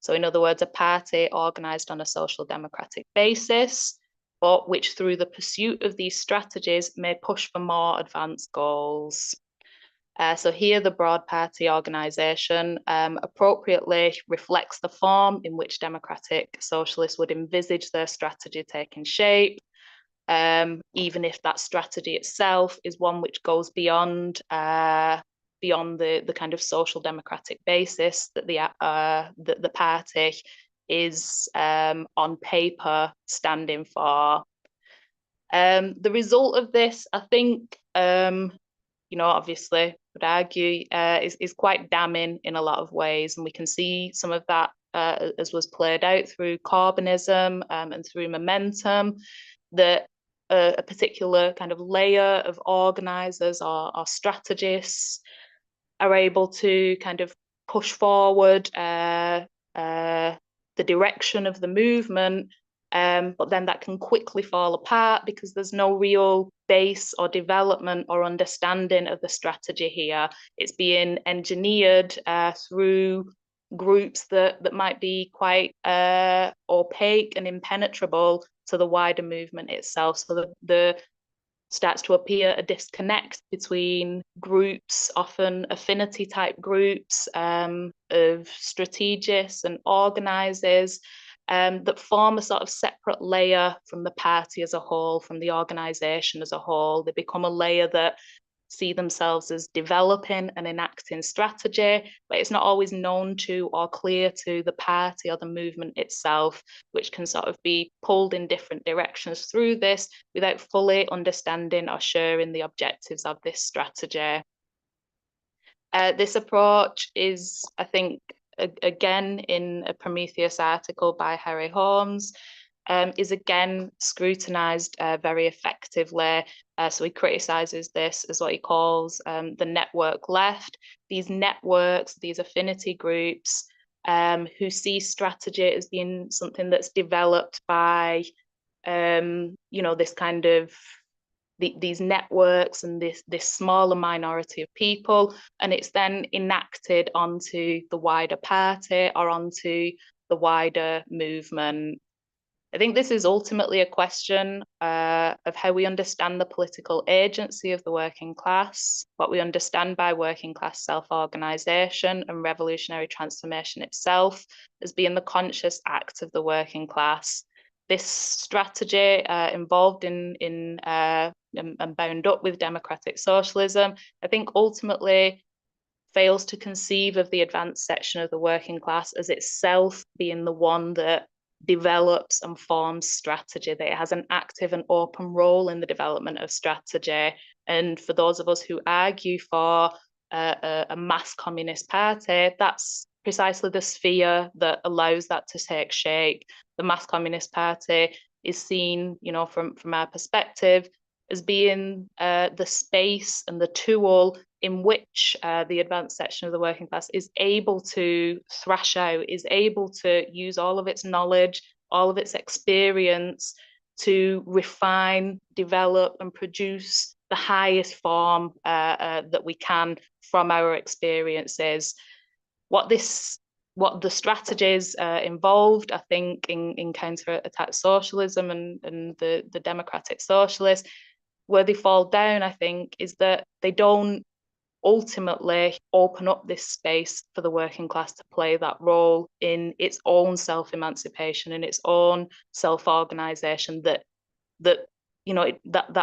So in other words, a party organised on a social democratic basis, but which through the pursuit of these strategies may push for more advanced goals. So here the broad party organisation appropriately reflects the form in which democratic socialists would envisage their strategy taking shape, even if that strategy itself is one which goes beyond the kind of social democratic basis that the party is on paper standing for. The result of this, I think, you know, obviously, would argue, is quite damning in a lot of ways, and we can see some of that as was played out through Corbynism and through Momentum, that a particular kind of layer of organisers or strategists are able to kind of push forward the direction of the movement, but then that can quickly fall apart because there's no real base or development or understanding of the strategy here. It's being engineered through groups that might be quite opaque and impenetrable to the wider movement itself. So the starts to appear a disconnect between groups, often affinity type groups of strategists and organisers that form a sort of separate layer from the party as a whole, from the organisation as a whole. They become a layer that see themselves as developing and enacting strategy, but it's not always known to or clear to the party or the movement itself, which can sort of be pulled in different directions through this without fully understanding or sharing the objectives of this strategy. This approach is, I think, again, in a Prometheus article by Harry Holmes, is again scrutinised very effectively. So he criticises this as what he calls the network left. These networks, these affinity groups, who see strategy as being something that's developed by, this kind of these networks and this smaller minority of people, and it's then enacted onto the wider party or onto the wider movement. I think this is ultimately a question of how we understand the political agency of the working class, what we understand by working class self-organisation and revolutionary transformation itself as being the conscious act of the working class. This strategy involved in and bound up with democratic socialism, I think ultimately fails to conceive of the advanced section of the working class as itself being the one that develops and forms strategy, that it has an active and open role in the development of strategy. And for those of us who argue for a mass communist party, that's precisely the sphere that allows that to take shape. The mass communist party is seen, from our perspective, as being the space and the tool in which the advanced section of the working class is able to thrash out, is able to use all of its knowledge, all of its experience to refine, develop, and produce the highest form that we can from our experiences. What the strategies involved, I think, in counter-attack socialism and the democratic socialists, where they fall down, I think, is that they don't ultimately open up this space for the working class to play that role in its own self-emancipation, in its own self-organization, that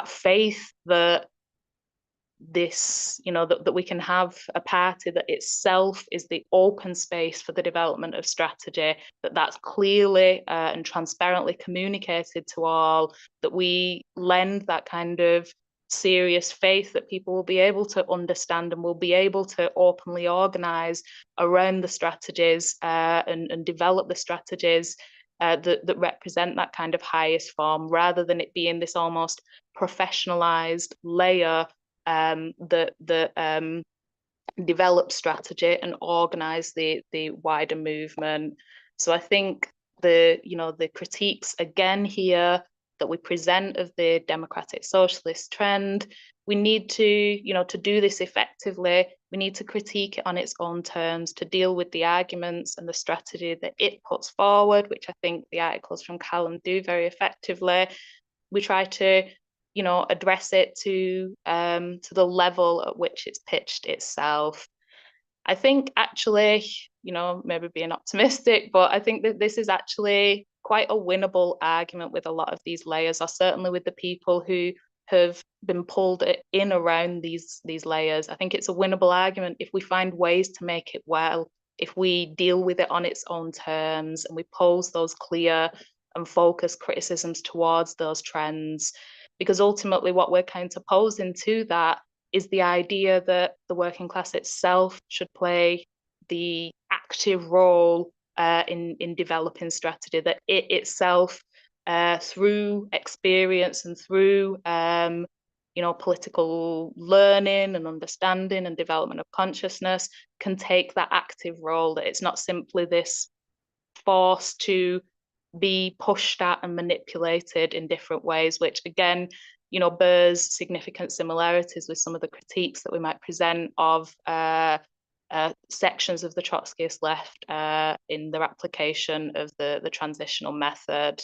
faith that this, that we can have a party that itself is the open space for the development of strategy, that's clearly and transparently communicated to all, that we lend that kind of serious faith that people will be able to understand and will be able to openly organize around the strategies and develop the strategies that represent that kind of highest form, rather than it being this almost professionalized layer that develop strategy and organize the wider movement. So I think the critiques again here that we present of the democratic socialist trend, we need to do this effectively, we need to critique it on its own terms, to deal with the arguments and the strategy that it puts forward, which I think the articles from Callum do very effectively. We try to address it to the level at which it's pitched itself. I think actually, maybe being optimistic, but I think that this is actually quite a winnable argument with a lot of these layers, or certainly with the people who have been pulled in around these layers. I think it's a winnable argument if we find ways to make it well, if we deal with it on its own terms and we pose those clear and focused criticisms towards those trends. Because ultimately what we're counterposing to that is the idea that the working class itself should play the active role in developing strategy, that it itself, through experience and through political learning and understanding and development of consciousness, can take that active role, that it's not simply this force to be pushed at and manipulated in different ways, which again, bears significant similarities with some of the critiques that we might present of sections of the Trotskyist left in their application of the transitional method.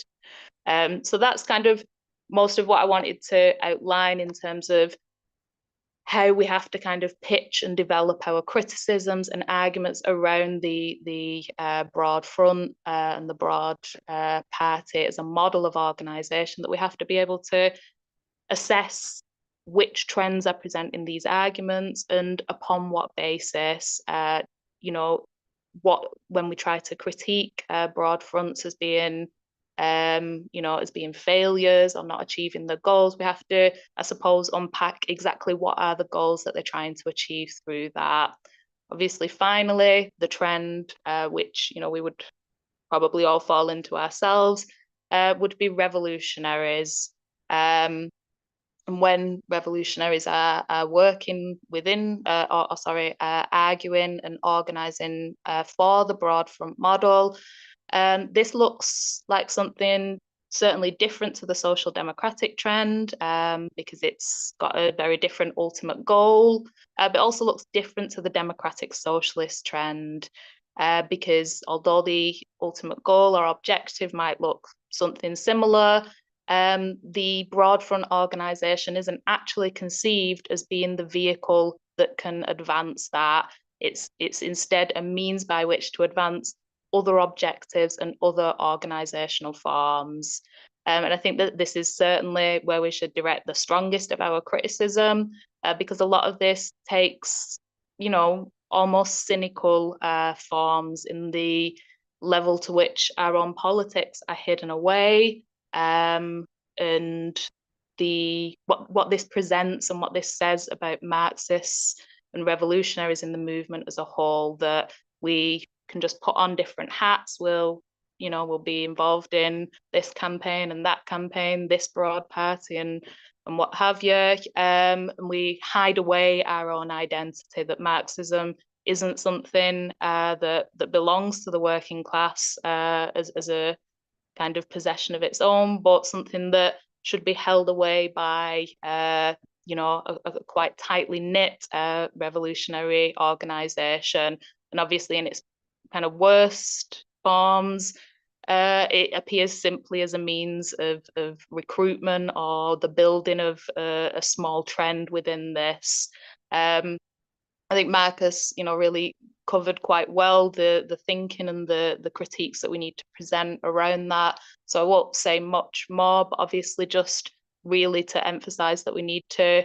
So that's kind of most of what I wanted to outline in terms of how we have to kind of pitch and develop our criticisms and arguments around the broad front and the broad party as a model of organisation, that we have to be able to assess which trends are present in these arguments and upon what basis, you know, when we try to critique broad fronts as being you know, as being failures or not achieving the goals, we have to, I suppose, unpack exactly what are the goals that they're trying to achieve through that. Obviously, finally, the trend, which, you know, we would probably all fall into ourselves, would be revolutionaries. And when revolutionaries are working within, arguing and organising for the broad front model, this looks like something certainly different to the social democratic trend, because it's got a very different ultimate goal, but also looks different to the democratic socialist trend, because although the ultimate goal or objective might look something similar, the broad front organisation isn't actually conceived as being the vehicle that can advance that. It's instead a means by which to advance other objectives and other organisational forms. And I think that this is certainly where we should direct the strongest of our criticism, because a lot of this takes, you know, almost cynical forms in the level to which our own politics are hidden away, and what this presents and what this says about Marxists and revolutionaries in the movement as a whole, that we can just put on different hats. We'll be involved in this campaign and that campaign, this broad party and what have you, and we hide away our own identity, that Marxism isn't something that belongs to the working class as a kind of possession of its own, but something that should be held away by a quite tightly knit revolutionary organisation. And obviously in its kind of worst forms, it appears simply as a means of recruitment or the building of a small trend within this. I think Marcus, really covered quite well the thinking and the critiques that we need to present around that. So I won't say much more, but obviously just really to emphasize that we need to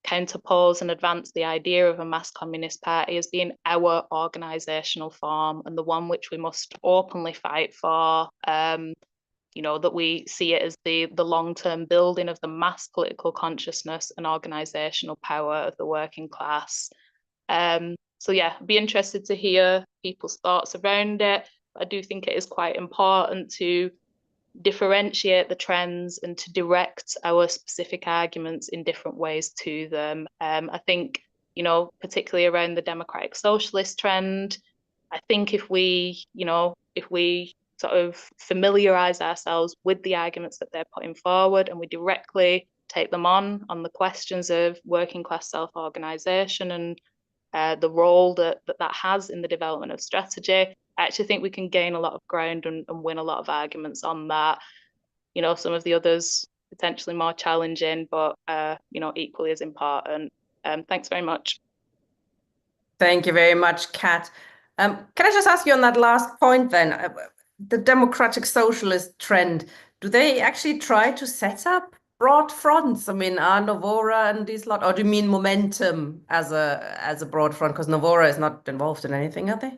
counterpose and advance the idea of a mass communist party as being our organisational form and the one which we must openly fight for. That we see it as the long-term building of the mass political consciousness and organisational power of the working class. So yeah, I'd be interested to hear people's thoughts around it. I do think it is quite important to differentiate the trends and to direct our specific arguments in different ways to them. I think, particularly around the democratic socialist trend, I think if we sort of familiarise ourselves with the arguments that they're putting forward and we directly take them on the questions of working class self-organisation and the role that has in the development of strategy, I actually think we can gain a lot of ground and win a lot of arguments on that. Some of the others potentially more challenging, but equally as important. Thanks very much. Thank you very much, Kat. Can I just ask you on that last point then? The democratic socialist trend, do they actually try to set up broad fronts? I mean, are Novora and these lot, or do you mean Momentum as a broad front? Because Novora is not involved in anything, are they?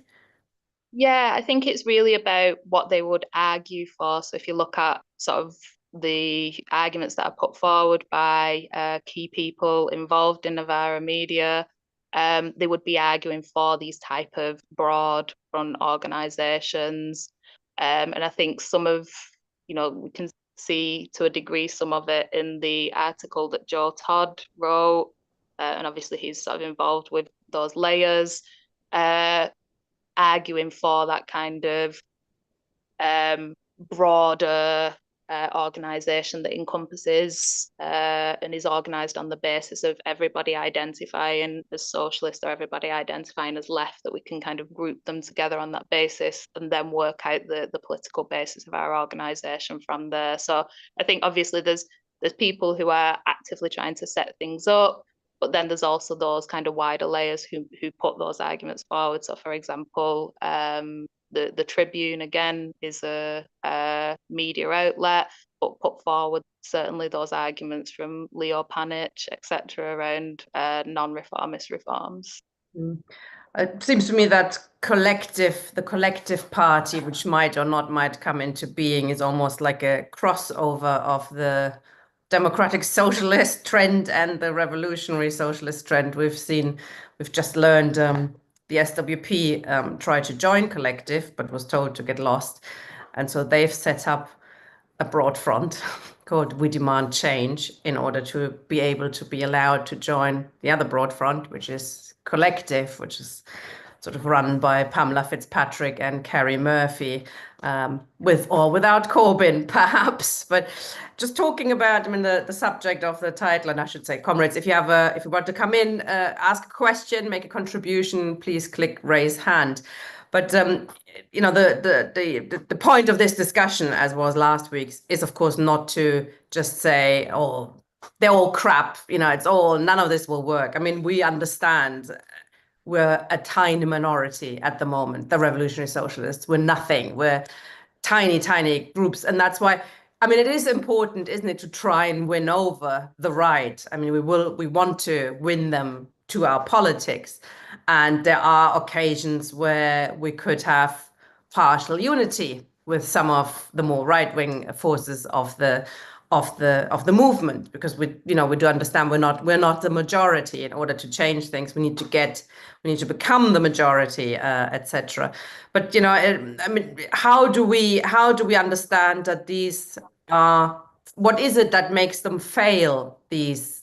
Yeah, I think it's really about what they would argue for. So if you look at sort of the arguments that are put forward by key people involved in Novara Media, they would be arguing for these type of broad front organisations. And I think some of, we can see to a degree some of it in the article that Joe Todd wrote, and obviously he's sort of involved with those layers, arguing for that kind of broader organisation that encompasses and is organised on the basis of everybody identifying as socialist or everybody identifying as left, that we can kind of group them together on that basis and then work out the political basis of our organisation from there. So I think obviously there's there's people who are actively trying to set things up, but then there's also those kind of wider layers who put those arguments forward. So, for example, the Tribune again is a media outlet, but put forward certainly those arguments from Leo Panich, etc., around non-reformist reforms. Mm. It seems to me that the collective party, which might or not might come into being, is almost like a crossover of the democratic socialist trend and the revolutionary socialist trend. We've just learned the SWP tried to join collective, but was told to get lost. And so they've set up a broad front called We Demand Change in order to be able to be allowed to join the other broad front, which is collective, which is sort of run by Pamela Fitzpatrick and Kerry Murphy, with or without Corbyn, perhaps. But just talking about, I mean, the subject of the title, and I should say, comrades, if you want to come in, ask a question, make a contribution, please click raise hand. But you know, the point of this discussion, as was last week's, is of course not to just say, oh, they're all crap, you know, none of this will work. I mean, we understand we're a tiny minority at the moment, the revolutionary socialists. We're nothing. We're tiny groups. And that's why, I mean, it is important, isn't it, to try and win over the right. I mean, we want to win them to our politics. And there are occasions where we could have partial unity with some of the more right-wing forces of the movement, because we do understand we're not the majority. In order to change things, we need to become the majority, etc. But you know, I mean, how do we understand that these are, what is it that makes them fail, these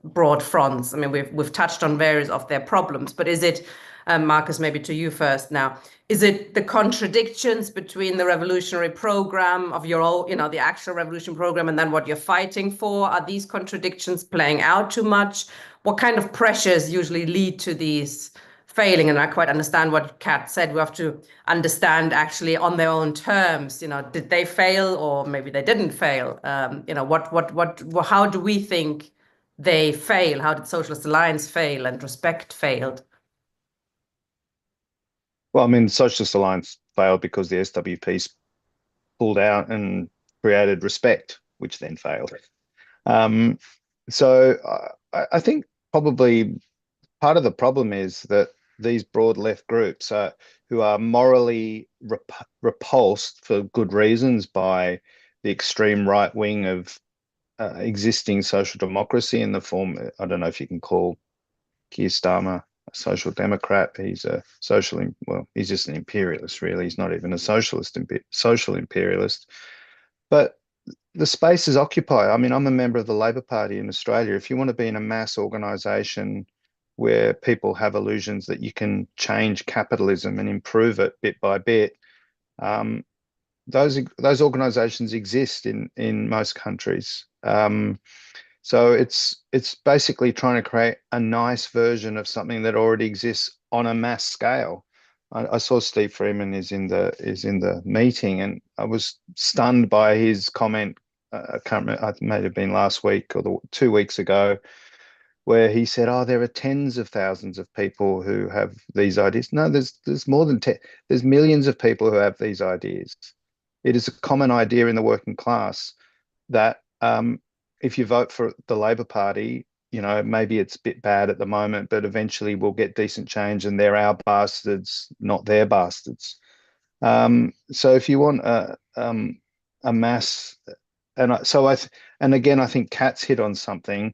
broad fronts? I mean, we've touched on various of their problems, but is it, Marcus, maybe to you first now, is it the contradictions between the revolutionary program of your own, you know, the actual revolution program, and then what you're fighting for? Are these contradictions playing out too much? What kind of pressures usually lead to these failing? And I quite understand what Kat said. We have to understand actually on their own terms, you know, did they fail, or maybe they didn't fail? You know, how do we think they fail? How did Socialist Alliance fail and Respect failed? Well, I mean, Socialist Alliance failed because the SWP pulled out and created Respect, which then failed. So I think probably part of the problem is that these broad left groups who are morally repulsed for good reasons by the extreme right wing of existing social democracy in the form, I don't know if you can call Keir Starmer a social democrat. He's a he's just an imperialist, really. He's not even a social imperialist. But the spaces occupy. I mean, I'm a member of the Labor Party in Australia. If you want to be in a mass organisation where people have illusions that you can change capitalism and improve it bit by bit, those organisations exist in most countries. So it's basically trying to create a nice version of something that already exists on a mass scale. I saw Steve Freeman is in the meeting, and I was stunned by his comment. I can't remember, it may have been last week or 2 weeks ago, where he said, "Oh, there are tens of thousands of people who have these ideas." No, there's more than 10. There's millions of people who have these ideas. It is a common idea in the working class that if you vote for the Labor Party, you know, maybe it's a bit bad at the moment, but eventually we'll get decent change, and they're our bastards, not their bastards. So if you want a mass, and again, I think Kat's hit on something,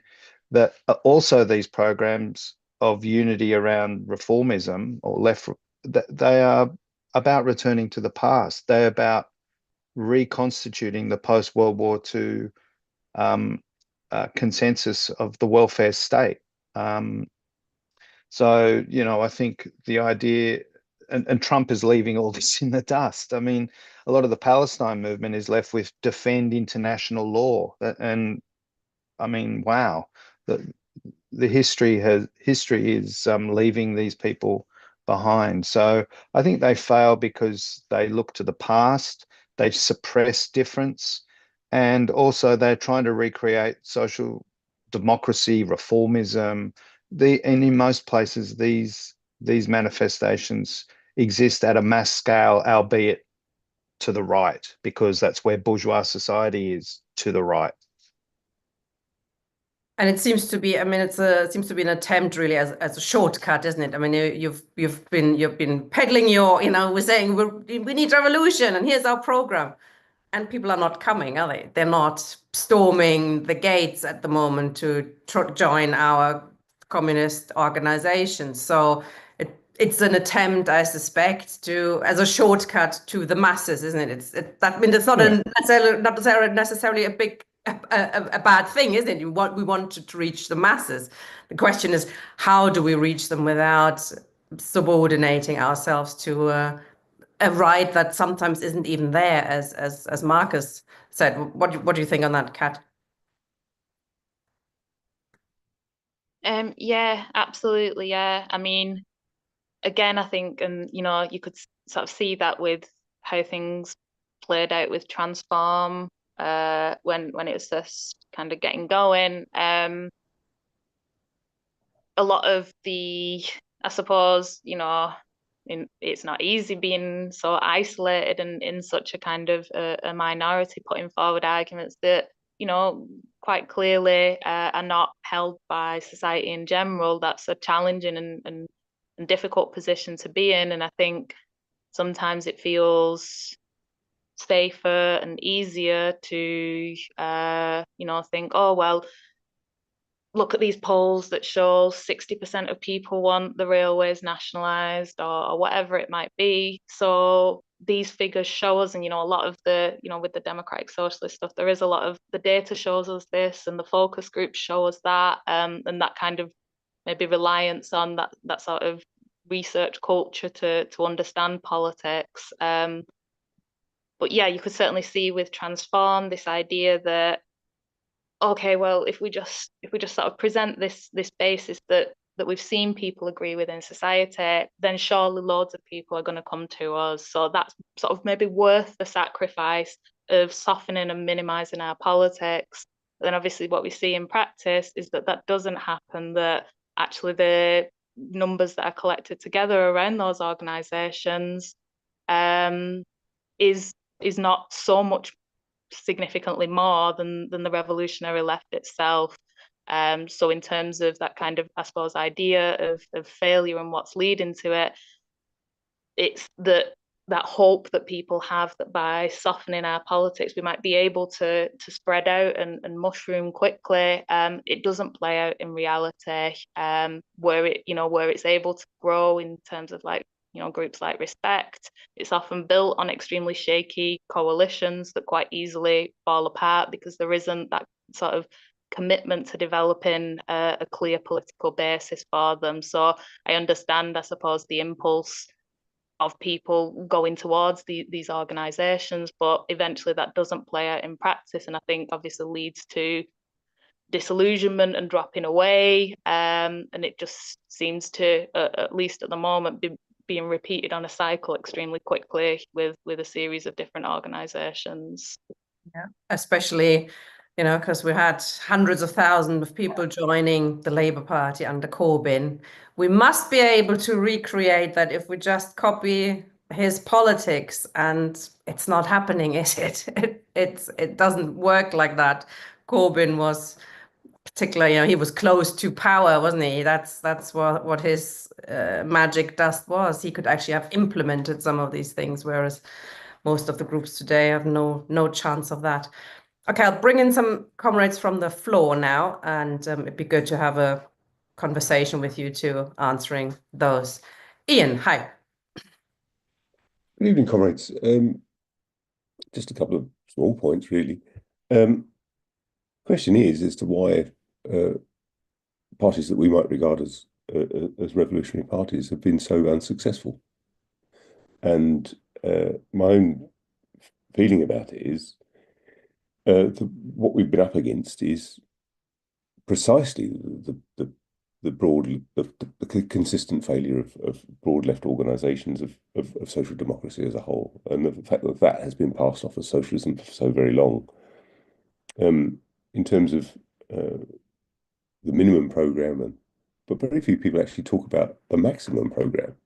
that also these programs of unity around reformism or left, they are about returning to the past. They're about reconstituting the post-World War II consensus of the welfare state. So, you know, I think the idea, and Trump is leaving all this in the dust. I mean, a lot of the Palestine movement is left with defend international law. And I mean, wow, the history is leaving these people behind. So I think they fail because they look to the past, they've suppressed difference, And also they're trying to recreate social democracy, reformism. And in most places, these manifestations exist at a mass scale, albeit to the right, because that's where bourgeois society is, to the right. And it seems to be, I mean, it seems to be an attempt really as a shortcut, isn't it? I mean, you've been peddling your, we're saying we need revolution and here's our program. And people are not coming, are they? They're not storming the gates at the moment to join our communist organizations. So it's an attempt, I suspect, as a shortcut to the masses, isn't it? I mean, it's not necessarily a bad thing, is it? We want to reach the masses. The question is, how do we reach them without subordinating ourselves to a right that sometimes isn't even there, as Marcus said. What do you think on that, Kat? Yeah, absolutely. Yeah. I mean, again, I think, and you could sort of see that with how things played out with Transform, when it was just kind of getting going. A lot of I suppose, it's not easy being so isolated and in such a kind of a minority, putting forward arguments that, quite clearly are not held by society in general. That's a challenging and difficult position to be in. And I think sometimes it feels safer and easier to, think, oh, well, look at these polls that show 60% of people want the railways nationalised or whatever it might be. So these figures show us, and a lot of the, with the democratic socialist stuff, there is a lot of the data shows us this, and the focus groups show us that, and that kind of maybe reliance on that sort of research culture to understand politics. But yeah, you could certainly see with Transform this idea that, okay, well, if we just sort of present this basis that we've seen people agree with in society, then surely loads of people are going to come to us. So that's sort of maybe worth the sacrifice of softening and minimizing our politics. But then obviously what we see in practice is that doesn't happen, that actually the numbers that are collected together around those organizations is not so much significantly more than the revolutionary left itself. So in terms of that kind of, I suppose, idea of failure and what's leading to it, it's that hope that people have that by softening our politics, we might be able to spread out and mushroom quickly. It doesn't play out in reality, where it's able to grow in terms of groups like Respect. It's often built on extremely shaky coalitions that quite easily fall apart because there isn't that sort of commitment to developing a clear political basis for them. So I understand, I suppose, the impulse of people going towards these organizations, but eventually that doesn't play out in practice, and I think obviously leads to disillusionment and dropping away, and it just seems to, at least at the moment, being repeated on a cycle extremely quickly with a series of different organizations. Yeah, especially, because we had hundreds of thousands of people joining the Labour Party under Corbyn. We must be able to recreate that if we just copy his politics, and it's not happening, is it? It doesn't work like that. Corbyn was particularly, he was close to power, wasn't he? That's what his magic dust was. He could actually have implemented some of these things, whereas most of the groups today have no chance of that. Okay, I'll bring in some comrades from the floor now, and it'd be good to have a conversation with you two answering those. Ian, hi. Good evening, comrades. Just a couple of small points, really. Question is as to why parties that we might regard as revolutionary parties have been so unsuccessful. And my own feeling about it is what we've been up against is precisely the consistent failure of broad left organisations of social democracy as a whole, and the fact that has been passed off as socialism for so very long. in terms of the minimum program, but very few people actually talk about the maximum program.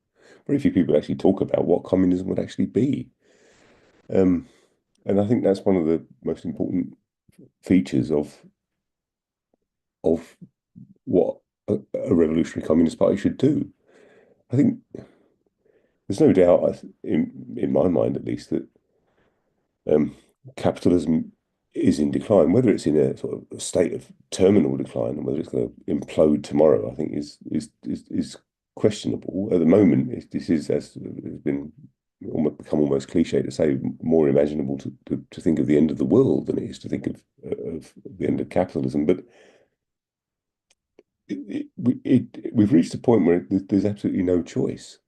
Very few people actually talk about what communism would actually be. And I think that's one of the most important features of what a revolutionary communist party should do. I think there's no doubt, in my mind at least, that capitalism is in decline. Whether it's in a sort of a state of terminal decline and whether it's going to implode tomorrow, I think is questionable. At the moment, this is, as has been become almost cliche to say, more imaginable to think of the end of the world than it is to think of the end of capitalism. But we've reached a point where there's absolutely no choice.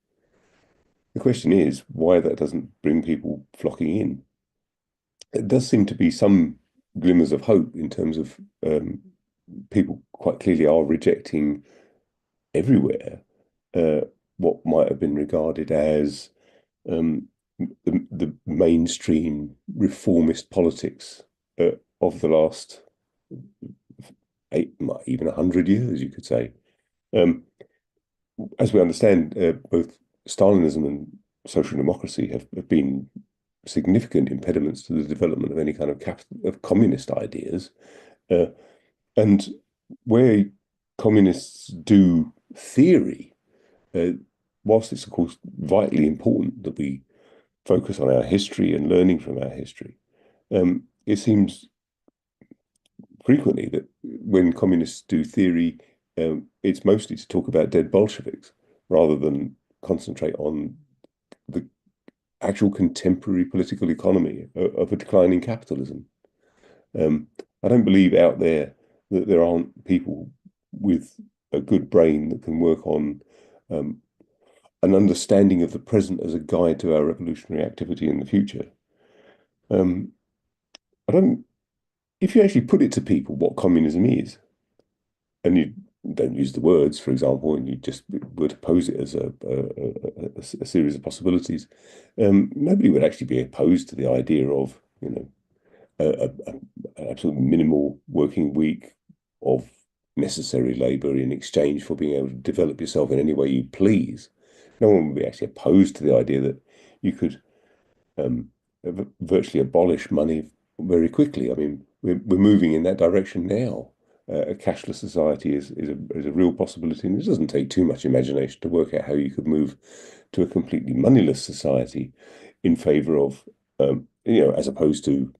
The question is why that doesn't bring people flocking in. It does seem to be some glimmers of hope in terms of people quite clearly are rejecting everywhere what might have been regarded as the mainstream reformist politics of the last even 100 years, you could say. As we understand, both Stalinism and social democracy have been significant impediments to the development of any kind of communist ideas. And where communists do theory, whilst it's of course vitally important that we focus on our history and learning from our history, it seems frequently that when communists do theory, it's mostly to talk about dead Bolsheviks rather than concentrate on the actual contemporary political economy of a declining capitalism. I don't believe out there that there aren't people with a good brain that can work on an understanding of the present as a guide to our revolutionary activity in the future. If you actually put it to people what communism is, and you don't use the words, for example, and you just were to pose it as a series of possibilities, nobody would actually be opposed to the idea of, an absolute minimal working week of necessary labor in exchange for being able to develop yourself in any way you please. No one would be actually opposed to the idea that you could virtually abolish money very quickly. I mean, we're moving in that direction now. A cashless society is a real possibility, and it doesn't take too much imagination to work out how you could move to a completely moneyless society in favor of, as opposed to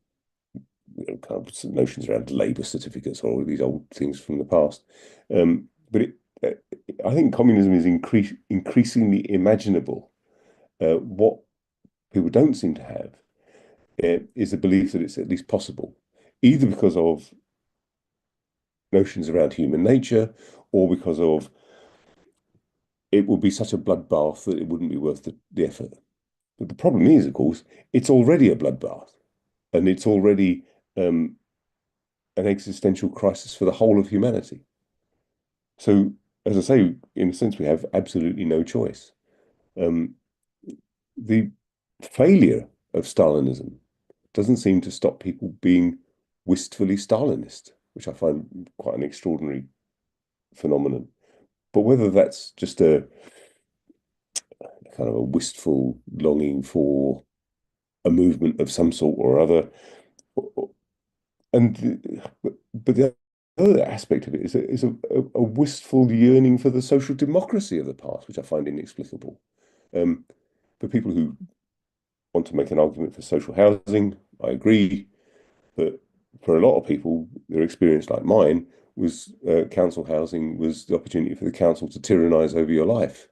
kind of notions around labor certificates or all these old things from the past. But I think communism is increasingly imaginable. What people don't seem to have is the belief that it's at least possible, either because of notions around human nature or because of it would be such a bloodbath that it wouldn't be worth the effort. But the problem is, of course, it's already a bloodbath, and it's already an existential crisis for the whole of humanity. So, as I say, in a sense, we have absolutely no choice. The failure of Stalinism doesn't seem to stop people being wistfully Stalinist, which I find quite an extraordinary phenomenon. But whether that's just a kind of a wistful longing for a movement of some sort or other, but the other aspect of it is a wistful yearning for the social democracy of the past, which I find inexplicable. For people who want to make an argument for social housing, I agree. But for a lot of people, their experience, like mine, was council housing was the opportunity for the council to tyrannize over your life,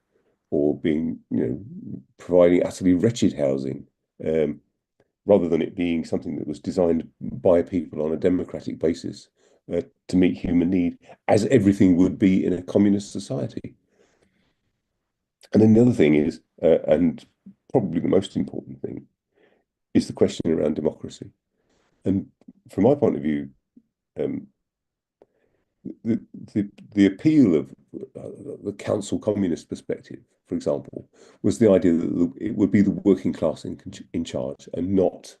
or being, providing utterly wretched housing, rather than it being something that was designed by people on a democratic basis to meet human need, as everything would be in a communist society. And then the other thing is, and probably the most important thing, is the question around democracy. And from my point of view, the appeal of the council communist perspective, for example, was the idea that it would be the working class in charge and not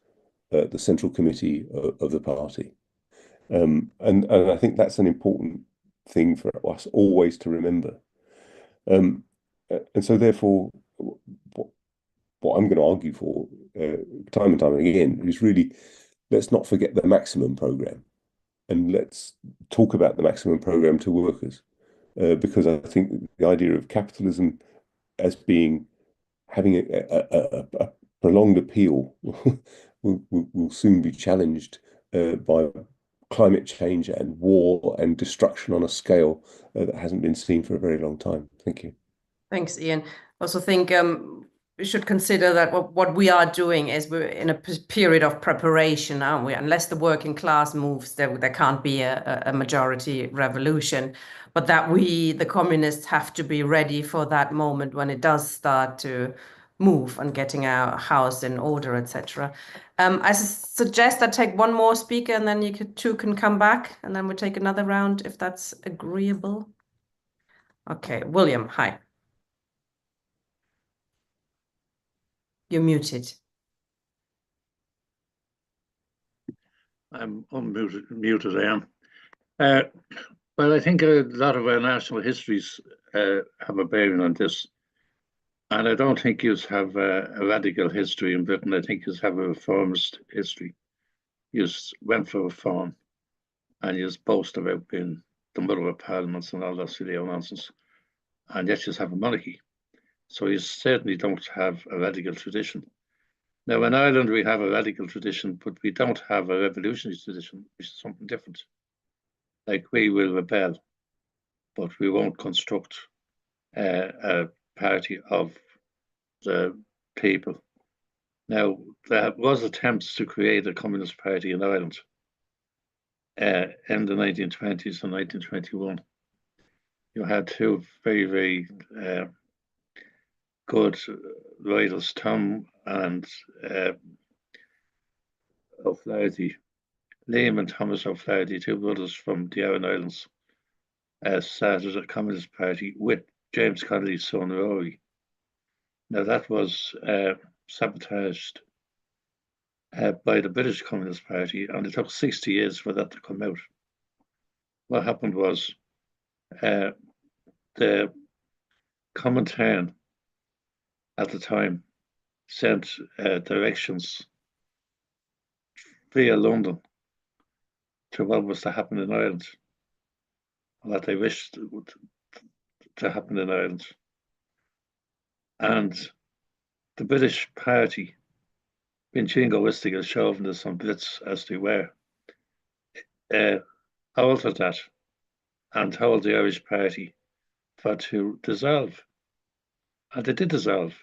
the central committee of the party. And I think that's an important thing for us always to remember. And so therefore, what I'm going to argue for time and time again is really, let's not forget the maximum program, and let's talk about the maximum program to workers, because I think the idea of capitalism as having a prolonged appeal will soon be challenged by climate change and war and destruction on a scale that hasn't been seen for a very long time. Thank you. Thanks, Ian. Also think we should consider that what we are doing is we're in a period of preparation, aren't we? Unless the working class moves, there can't be a majority revolution. But that we, the communists, have to be ready for that moment when it does start to move and getting our house in order, etc. I suggest I take one more speaker and then you two can come back and then we take another round if that's agreeable. Okay, William, hi. You're muted. I'm muted, I am. Well, I think a lot of our national histories have a bearing on this. And I don't think you have a radical history in Britain. I think you have a reformist history. You went for reform and you boast about being the mother of parliaments and all that silly nonsense. And yet you have a monarchy. So you certainly don't have a radical tradition. Now, in Ireland, we have a radical tradition, but we don't have a revolutionary tradition, which is something different. Like, we will rebel, but we won't construct a party of the people. Now, there was attempts to create a communist party in Ireland in the 1920s and 1921. You had two very, very good writers, Tom and O'Flaherty, Liam and Thomas O'Flaherty, two brothers from the Aran Islands, started a communist party with James Connolly's son Rory. Now that was sabotaged by the British Communist Party, and it took 60 years for that to come out. What happened was the Comintern at the time sent directions via London to what was to happen in Ireland, what they wished to happen in Ireland. And the British party, being jingoistic and chauvinist and blitz as they were, altered that and told the Irish party to dissolve. And they did dissolve.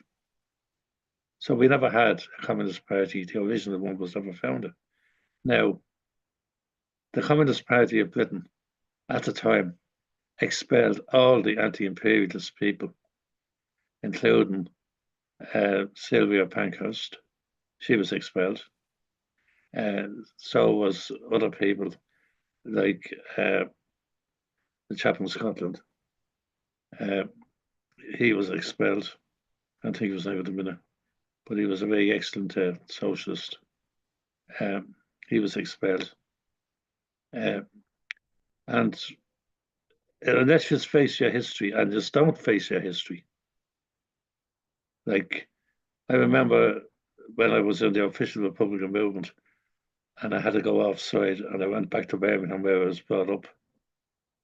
So we never had a communist party. The original one was never founded. Now, the Communist Party of Britain at the time expelled all the anti-imperialist people, including Sylvia Pankhurst. She was expelled. So was other people like the chap from Scotland. He was expelled. I don't think he was out of a minute, but he was a very excellent socialist. He was expelled. And unless you face your history and just don't face your history. Like, I remember when I was in the official Republican movement and I had to go offside and I went back to Birmingham where I was brought up,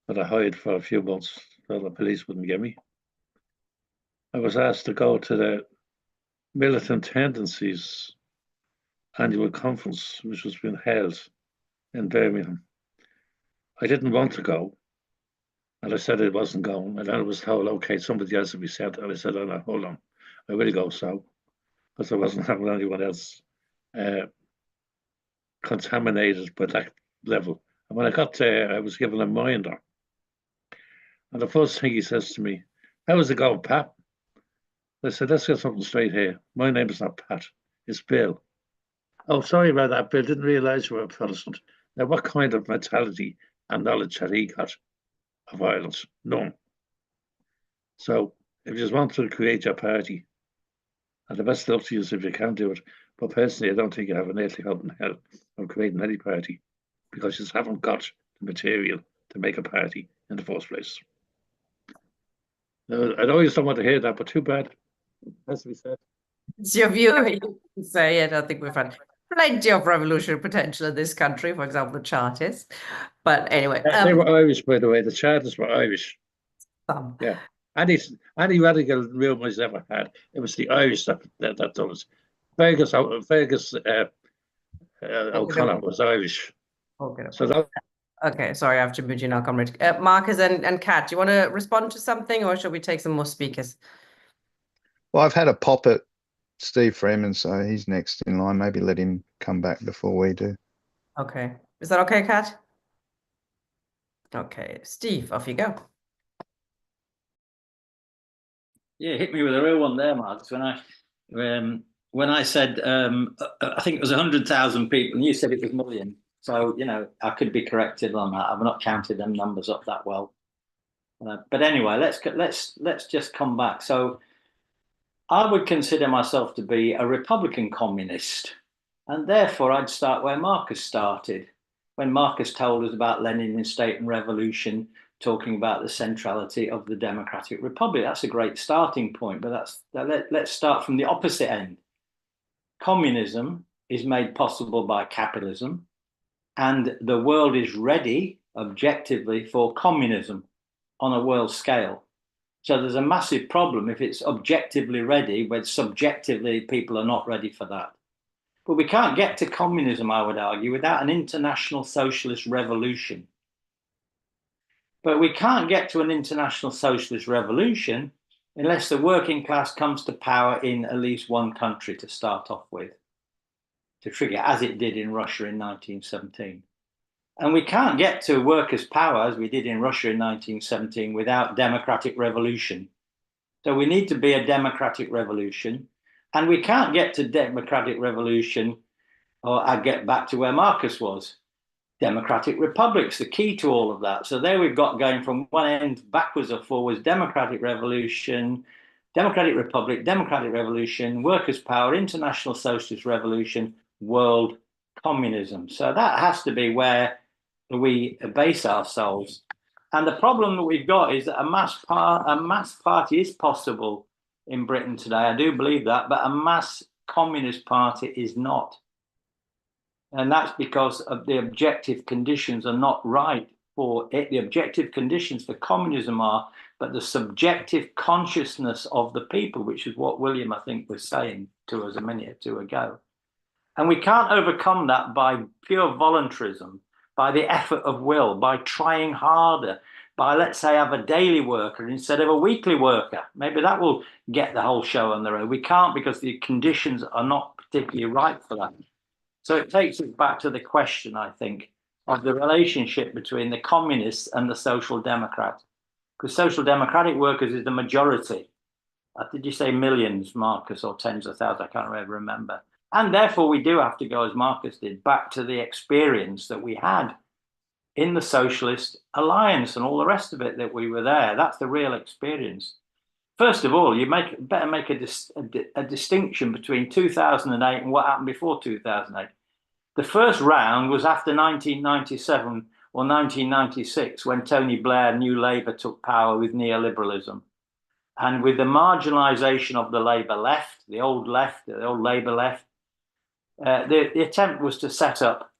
but I hid for a few months so the police wouldn't get me. I was asked to go to the Militant Tendencies annual conference, which was being held in Birmingham. I didn't want to go, and I said I wasn't going, and then I was told, okay, somebody else will be sent, and I said, oh no, hold on, I will go, so, because I wasn't having anyone else contaminated by that level. And when I got there, I was given a minder, and the first thing he says to me, how is it going, Pat? I said, let's get something straight here. My name is not Pat, it's Bill. Oh, sorry about that, Bill, didn't realise you were a Protestant. Now, what kind of mentality and knowledge had he got of Ireland? None. So, if you just want to create your party, and the best luck to you if you can do it, but personally, I don't think you have an earthly hope in hell of creating any party. because you haven't got the material to make a party in the first place. I know you don't want to hear that, but too bad. Has to be said. It's your view. You can say it. I think we've had plenty of revolutionary potential in this country, for example, the Chartists. But anyway, They were Irish, by the way. The Chartists were Irish. Yeah. Any radical movements ever had, it was the Irish that done it. Fergus O'Connor was Irish. Okay. So that. Okay, sorry, I have to mute you now, comrade. Marcus and Kat, do you want to respond to something, or shall we take some more speakers? Well, I've had a pop at Steve Freeman, so he's next in line. Maybe let him come back before we do. Okay. Is that okay, Kat? Okay, Steve, off you go. Yeah, hit me with a real one there, Marcus. When I said I think it was 100,000 people, and you said it was million. So I could be corrected on that. I've not counted them numbers up that well. But anyway, let's just come back. So I would consider myself to be a Republican communist, and therefore I'd start where Marcus started, when Marcus told us about Lenin in State and Revolution, talking about the centrality of the Democratic Republic. That's a great starting point, but let's start from the opposite end. Communism is made possible by capitalism, and the world is ready objectively for communism on a world scale. So there's a massive problem if it's objectively ready, when subjectively people are not ready for that. But we can't get to communism, I would argue, without an international socialist revolution. But we can't get to an international socialist revolution unless the working class comes to power in at least one country to start off with, to trigger, as it did in Russia in 1917. And we can't get to workers' power, as we did in Russia in 1917, without democratic revolution. So we need to be a democratic revolution. And we can't get to democratic revolution, or I get back to where Marcus was. Democratic republics, the key to all of that. So there we've got going from one end backwards or forwards: democratic revolution, democratic republic, democratic revolution, workers' power, international socialist revolution, world communism. So that has to be where we base ourselves. And the problem that we've got is that a mass party is possible in Britain today. I do believe that, but a mass communist party is not. And that's because of the objective conditions are not right for it. The objective conditions for communism are, but the subjective consciousness of the people, which is what William, I think, was saying to us a minute or two ago. And we can't overcome that by pure voluntarism, by the effort of will, by trying harder, by, let's say, have a daily worker instead of a weekly worker. Maybe that will get the whole show on the road. We can't, because the conditions are not particularly right for that. So it takes us back to the question, I think, of the relationship between the communists and the social democrats. Because social democratic workers is the majority. Did you say millions, Marcus, or tens of thousands? I can't really remember. And therefore, we do have to go, as Marcus did, back to the experience that we had in the Socialist Alliance and all the rest of it, that we were there. That's the real experience. First of all, you better make a distinction between 2008 and what happened before 2008. The first round was after 1997 or 1996, when Tony Blair, New Labour, took power with neoliberalism. And with the marginalisation of the Labour left, the old Labour left, the attempt was to set up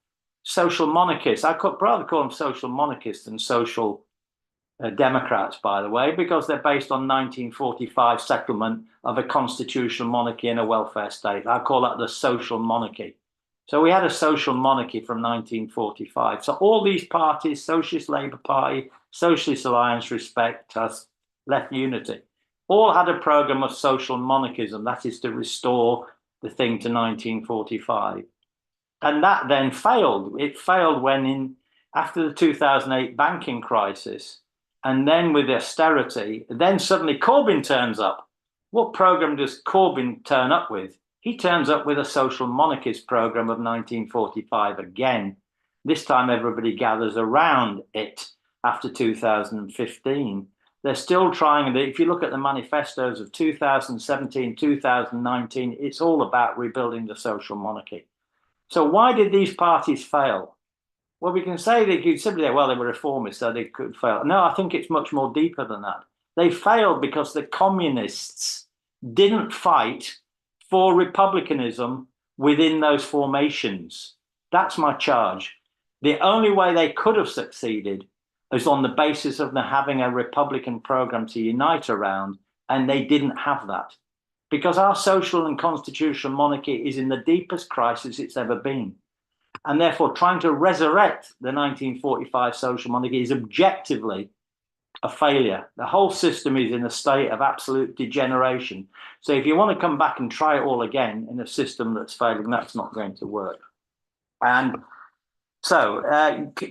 social monarchists. I could rather call them social monarchists than social Democrats, by the way, because they're based on 1945 settlement of a constitutional monarchy and a welfare state. I call that the social monarchy. So we had a social monarchy from 1945. So all these parties, Socialist Labour Party, Socialist Alliance, Respect Us, Left Unity, all had a programme of social monarchism, that is to restore the thing to 1945. And that then failed. It failed when after the 2008 banking crisis, and then with austerity, then suddenly Corbyn turns up. What programme does Corbyn turn up with? He turns up with a social monarchist programme of 1945 again. This time everybody gathers around it after 2015. They're still trying, if you look at the manifestos of 2017, 2019, it's all about rebuilding the social monarchy. So why did these parties fail? Well, we can say they could simply say, well, they were reformists, so they could fail. No, I think it's much more deeper than that. They failed because the communists didn't fight for republicanism within those formations. That's my charge. The only way they could have succeeded is on the basis of them having a Republican program to unite around, and they didn't have that. Because our social and constitutional monarchy is in the deepest crisis it's ever been. And therefore, trying to resurrect the 1945 social monarchy is objectively a failure. The whole system is in a state of absolute degeneration. So if you want to come back and try it all again in a system that's failing, that's not going to work. And so,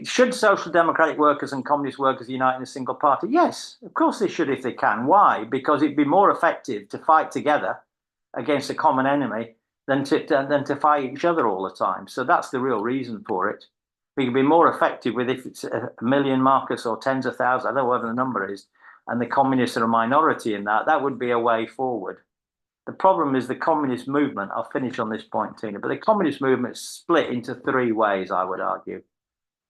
should social democratic workers and communist workers unite in a single party? Yes, of course they should if they can. Why? Because it'd be more effective to fight together against a common enemy than to fight each other all the time. So that's the real reason for it. We can be more effective with if it's a million, Marcus, or tens of thousands, I don't know whatever the number is, and the communists are a minority in that, that would be a way forward. The problem is the communist movement, I'll finish on this point, Tina, but the communist movement is split into three ways, I would argue.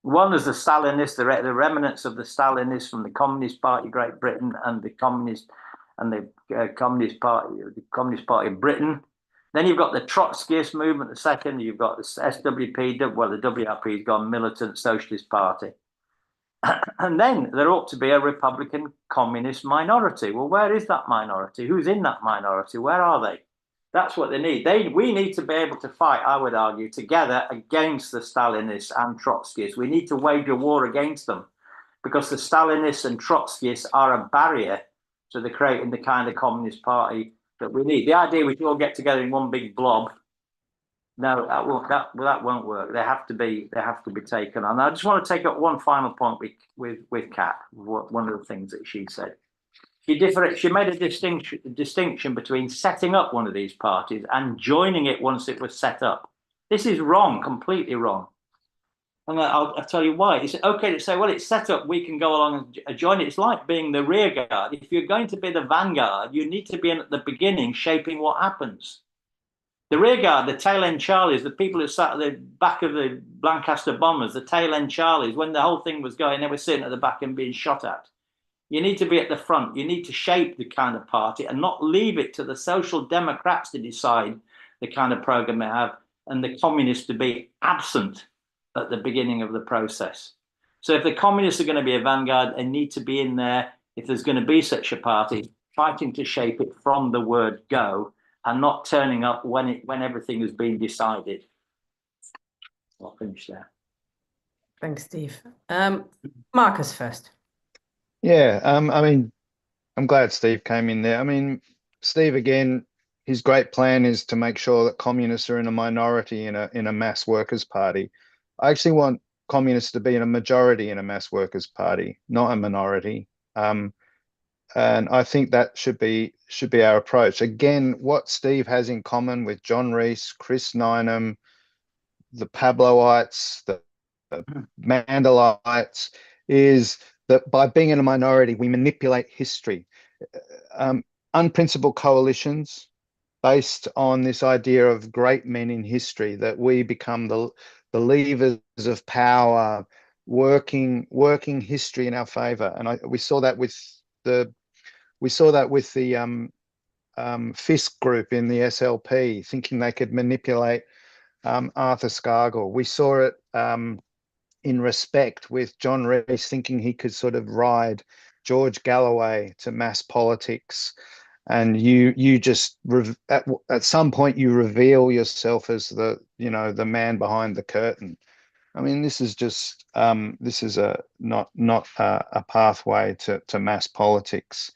One is the Stalinists, the remnants of the Stalinists from the Communist Party of Great Britain and the Communist Party of Britain. Then you've got the Trotskyist movement, the second. You've got the SWP, well, the WRP has gone militant socialist party. And then there ought to be a Republican communist minority. Well, where is that minority? Who's in that minority? Where are they? That's what they need. We need to be able to fight, I would argue, together against the Stalinists and Trotskyists. We need to wage a war against them because the Stalinists and Trotskyists are a barrier to the creating the kind of communist party that we need. The idea we should all get together in one big blob, no, that won't work. They have to be taken on. I just want to take up one final point with Kat. One of the things that she said. She made a distinction between setting up one of these parties and joining it once it was set up. This is wrong, completely wrong. And I'll tell you why. It's okay to say, well, it's set up, we can go along and join it. It's like being the rear guard. If you're going to be the vanguard, you need to be in at the beginning shaping what happens. The rear guard, the tail end Charlies, the people who sat at the back of the Lancaster bombers, the tail end Charlies, when the whole thing was going, they were sitting at the back and being shot at. You need to be at the front. You need to shape the kind of party and not leave it to the social democrats to decide the kind of program they have and the communists to be absent at the beginning of the process. So if the communists are going to be a vanguard, they need to be in there, if there's going to be such a party, fighting to shape it from the word go and not turning up when everything has been decided. I'll finish there. Thanks, Steve. Marcus first. Yeah, I mean, I'm glad Steve came in there. I mean, Steve, again, his great plan is to make sure that communists are in a minority in a mass workers' party. I actually want communists to be in a majority in a mass workers' party, not a minority. And I think that should be our approach. Again, what Steve has in common with John Rees, Chris Nineham, the Pabloites, the Mandelites, is that by being in a minority, we manipulate history. Unprincipled coalitions based on this idea of great men in history, that we become the levers of power, working history in our favor. And we saw that with the Fisk group in the SLP, thinking they could manipulate Arthur Scargill. We saw it in Respect with John Rees thinking he could sort of ride George Galloway to mass politics. And you just at some point you reveal yourself as the man behind the curtain. I mean, this is just this is not a pathway to mass politics.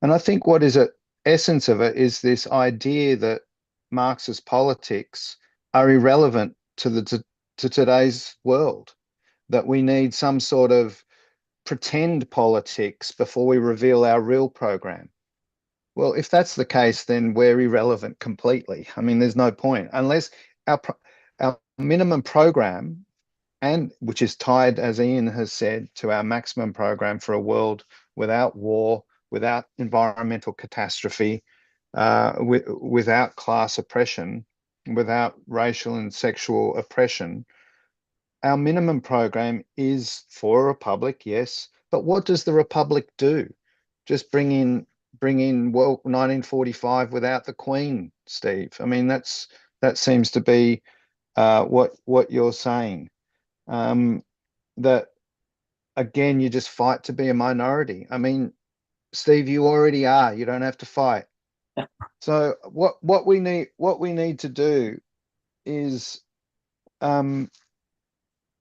And I think what is at essence of it is this idea that Marxist politics are irrelevant to today's world, that we need some sort of pretend politics before we reveal our real program. Well, if that's the case, then we're irrelevant completely. I mean, there's no point unless our minimum program, and which is tied, as Ian has said, to our maximum program for a world without war, without environmental catastrophe, without class oppression, without racial and sexual oppression. our minimum program is for a republic, yes, but what does the republic do? Just bring in well 1945 without the Queen, Steve. I mean, that seems to be what you're saying. That again, you just fight to be a minority. I mean, Steve, you already are. You don't have to fight. So what we need to do is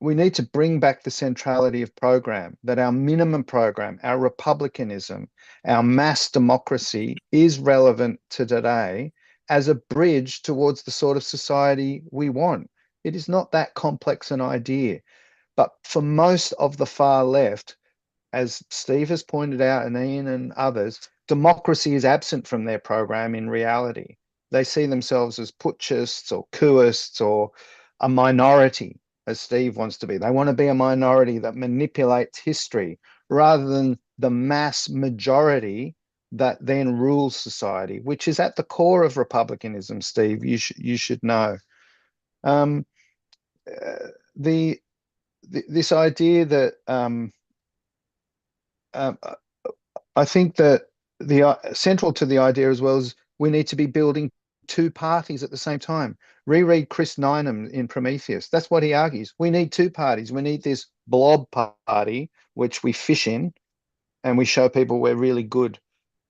we need to bring back the centrality of program, that our minimum program, our republicanism, our mass democracy is relevant to today as a bridge towards the sort of society we want. It is not that complex an idea. But for most of the far left, as Steve has pointed out, and Ian and others, democracy is absent from their program in reality. They see themselves as putschists or coupists or a minority, as Steve wants to be. They want to be a minority that manipulates history rather than the mass majority that then rules society, which is at the core of republicanism, Steve. You should know. This idea that I think that the central to the idea as well is we need to be building two parties at the same time. Reread Chris Nineham in Prometheus. That's what he argues. We need two parties. We need this blob party, which we fish in, and we show people we're really good.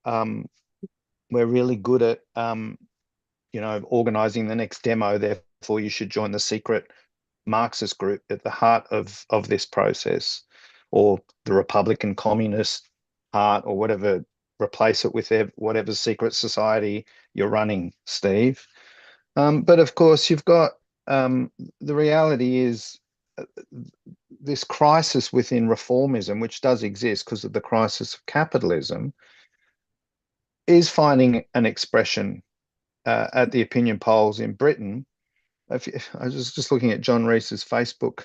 We're really good at organizing the next demo. Therefore, you should join the secret Marxist group at the heart of this process, or the Republican Communist heart, or whatever. Replace it with whatever secret society you're running, Steve. But of course, you've got the reality is this crisis within reformism, which does exist because of the crisis of capitalism, is finding an expression at the opinion polls in Britain. I was just looking at John Rees's Facebook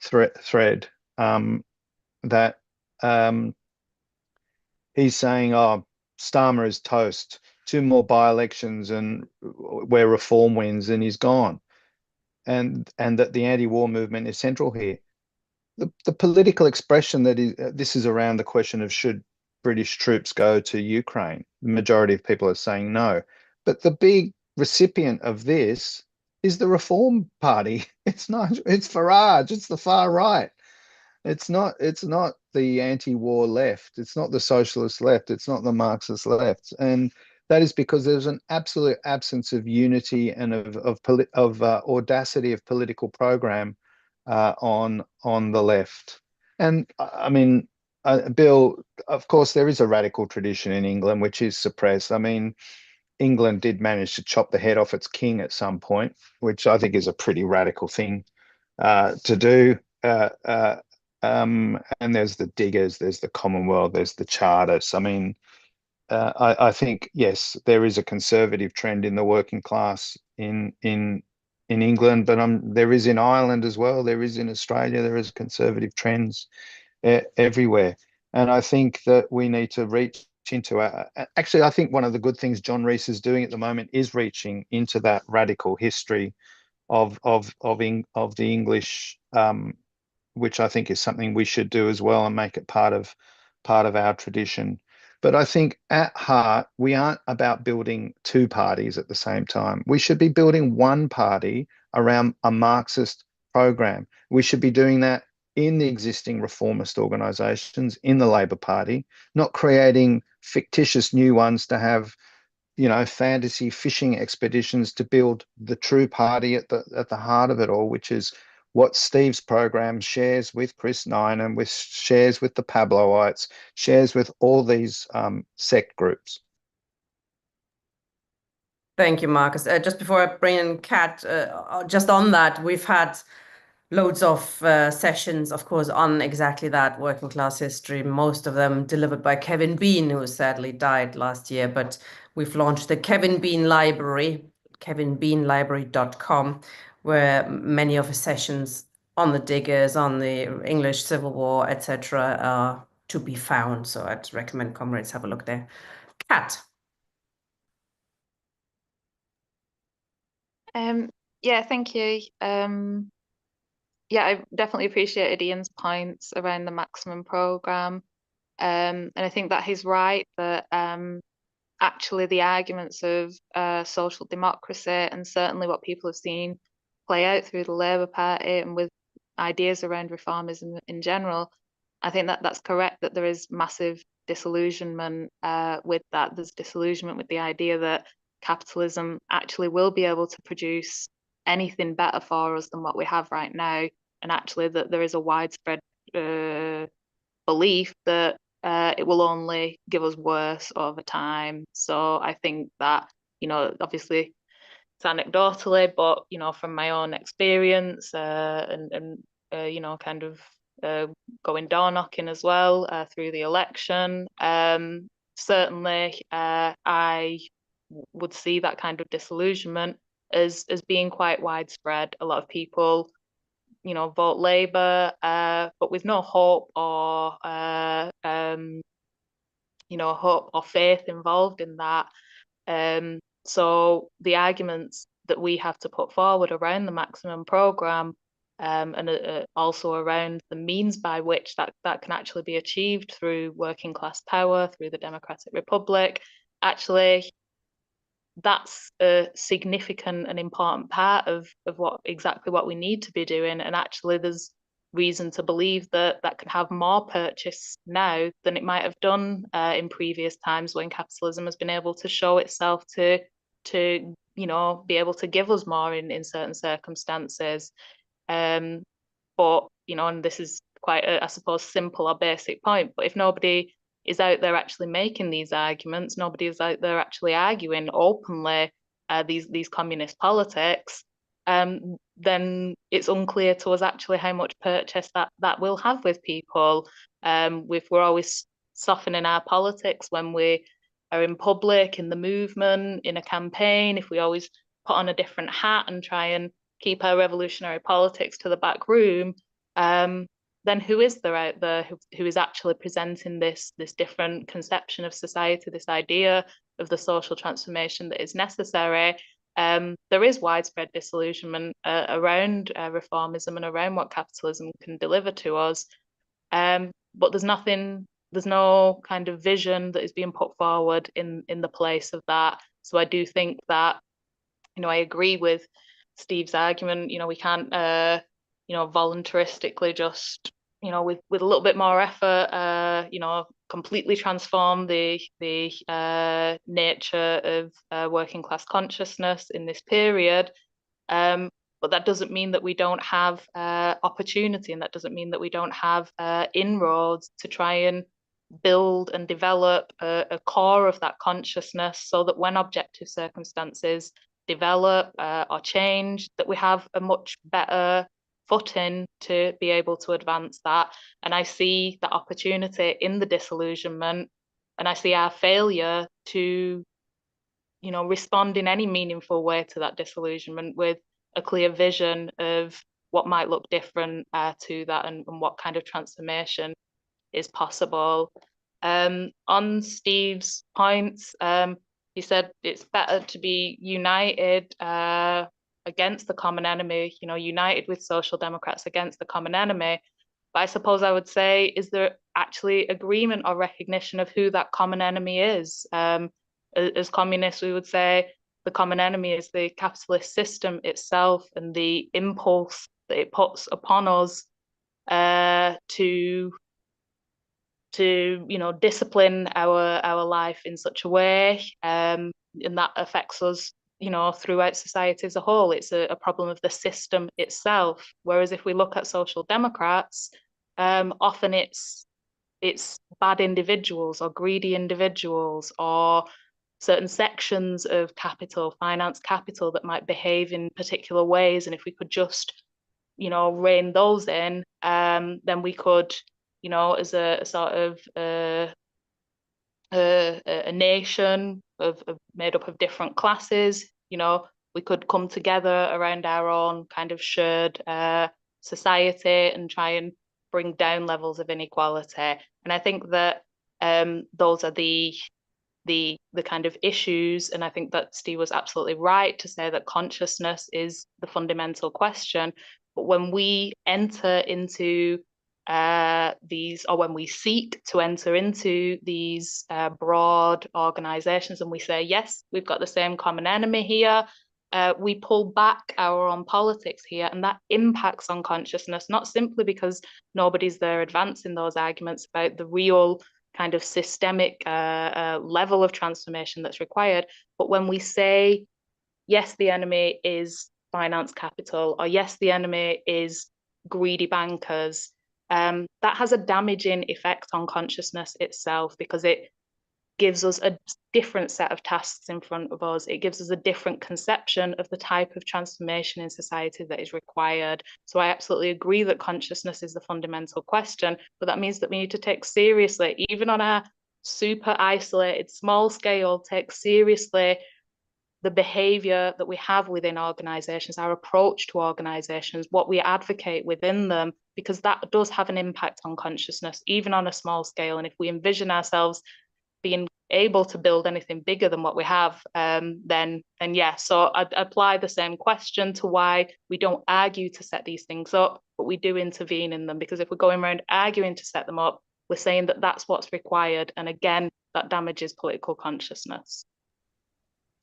thread that he's saying, "Oh, Starmer is toast. 2 more by-elections and where reform wins, and he's gone." And that the anti-war movement is central here. The political expression that this is around the question of should British troops go to Ukraine. The majority of people are saying no. But the big recipient of this is the Reform Party. It's Farage. It's the far right. It's not the anti-war left. It's not the socialist left. It's not the Marxist left. And that is because there's an absolute absence of unity and of audacity of political program on the left. And I mean, Bill, of course, there is a radical tradition in England which is suppressed. I mean, England did manage to chop the head off its king at some point, which I think is a pretty radical thing to do. And there's the diggers, there's the Commonwealth, there's the Chartists. I mean, I think, yes, there is a conservative trend in the working class in England, but there is in Ireland as well. There is in Australia. There is conservative trends everywhere. And I think that we need to reach into actually, I think one of the good things John Rees is doing at the moment is reaching into that radical history of the English, which I think is something we should do as well and make it part of our tradition. But I think at heart, we aren't about building two parties at the same time. We should be building one party around a Marxist program. We should be doing that in the existing reformist organisations, in the Labor Party, not creating fictitious new ones to have, fantasy fishing expeditions to build the true party at the heart of it all, which is what Steve's program shares with Chris Nineham, shares with the Pabloites, shares with all these sect groups. Thank you, Marcus. Just before I bring in Kat, just on that, we've had loads of sessions, of course, on exactly that working class history, most of them delivered by Kevin Bean, who sadly died last year. But we've launched the Kevin Bean Library, kevinbeanlibrary.com, where many of his sessions on the diggers, on the English Civil War, etc., are to be found. So I'd recommend comrades have a look there. Kat. Yeah, thank you. Yeah, I definitely appreciated Ian's points around the maximum programme. And I think that he's right that actually the arguments of social democracy, and certainly what people have seen play out through the Labour Party and with ideas around reformism in general, I think that that's correct, that there is massive disillusionment with that. There's disillusionment with the idea that capitalism actually will be able to produce anything better for us than what we have right now, and actually that there is a widespread belief that it will only give us worse over time. So I think that, you know, obviously it's anecdotally, but, you know, from my own experience and you know, kind of going door knocking as well through the election, certainly I would see that kind of disillusionment as being quite widespread. A lot of people, you know, vote Labour, but with no hope or you know, hope or faith involved in that. So the arguments that we have to put forward around the maximum programme, and also around the means by which that can actually be achieved through working class power, through the Democratic Republic, actually that's a significant and important part of exactly what we need to be doing. And actually there's reason to believe that that could have more purchase now than it might have done in previous times when capitalism has been able to show itself to you know, be able to give us more in certain circumstances. But, you know, and this is quite a, I suppose, simple or basic point, but if nobody is out there actually making these arguments, nobody is out there actually arguing openly these communist politics, then it's unclear to us actually how much purchase that will have with people. If we're always softening our politics when we are in public, in the movement, in a campaign, if we always put on a different hat and try and keep our revolutionary politics to the back room, then who is there out there who is actually presenting this different conception of society, this idea of the social transformation that is necessary? There is widespread disillusionment around reformism and around what capitalism can deliver to us, but there's no kind of vision that is being put forward in the place of that. So I do think that, you know, I agree with Steve's argument. You know, we can't you know, voluntaristically just, you know, with a little bit more effort, you know, completely transform the nature of working class consciousness in this period. But that doesn't mean that we don't have opportunity, and that doesn't mean that we don't have inroads to try and build and develop a core of that consciousness, so that when objective circumstances develop or change, that we have a much better footing to be able to advance that. And I see that opportunity in the disillusionment, and I see our failure to, you know, respond in any meaningful way to that disillusionment with a clear vision of what might look different to that, and what kind of transformation is possible. On Steve's points, he said it's better to be united against the common enemy, you know, united with social democrats against the common enemy. But I suppose I would say, is there actually agreement or recognition of who that common enemy is? As communists, we would say the common enemy is the capitalist system itself and the impulse that it puts upon us to you know, discipline our life in such a way, and that affects us, you know, throughout society as a whole. It's a problem of the system itself. Whereas if we look at social democrats, often it's bad individuals or greedy individuals or certain sections of capital, finance capital, that might behave in particular ways. And if we could just, you know, rein those in, then we could, you know, as a sort of a nation made up of different classes, you know, we could come together around our own kind of shared society and try and bring down levels of inequality. And I think that those are the kind of issues. And I think that Steve was absolutely right to say that consciousness is the fundamental question. But when we enter into these, or when we seek to enter into these broad organisations, and we say, yes, we've got the same common enemy here, we pull back our own politics here, and that impacts on consciousness, not simply because nobody's there advancing those arguments about the real kind of systemic level of transformation that's required, but when we say, yes, the enemy is finance capital, or yes, the enemy is greedy bankers, that has a damaging effect on consciousness itself, because it gives us a different set of tasks in front of us. It gives us a different conception of the type of transformation in society that is required. So I absolutely agree that consciousness is the fundamental question, but that means that we need to take seriously, even on a super isolated, small scale, take seriously the behavior that we have within organizations, our approach to organizations, what we advocate within them, because that does have an impact on consciousness, even on a small scale. And if we envision ourselves being able to build anything bigger than what we have, then yeah. So I'd apply the same question to why we don't argue to set these things up, but we do intervene in them, because if we're going around arguing to set them up, we're saying that that's what's required. And again, that damages political consciousness.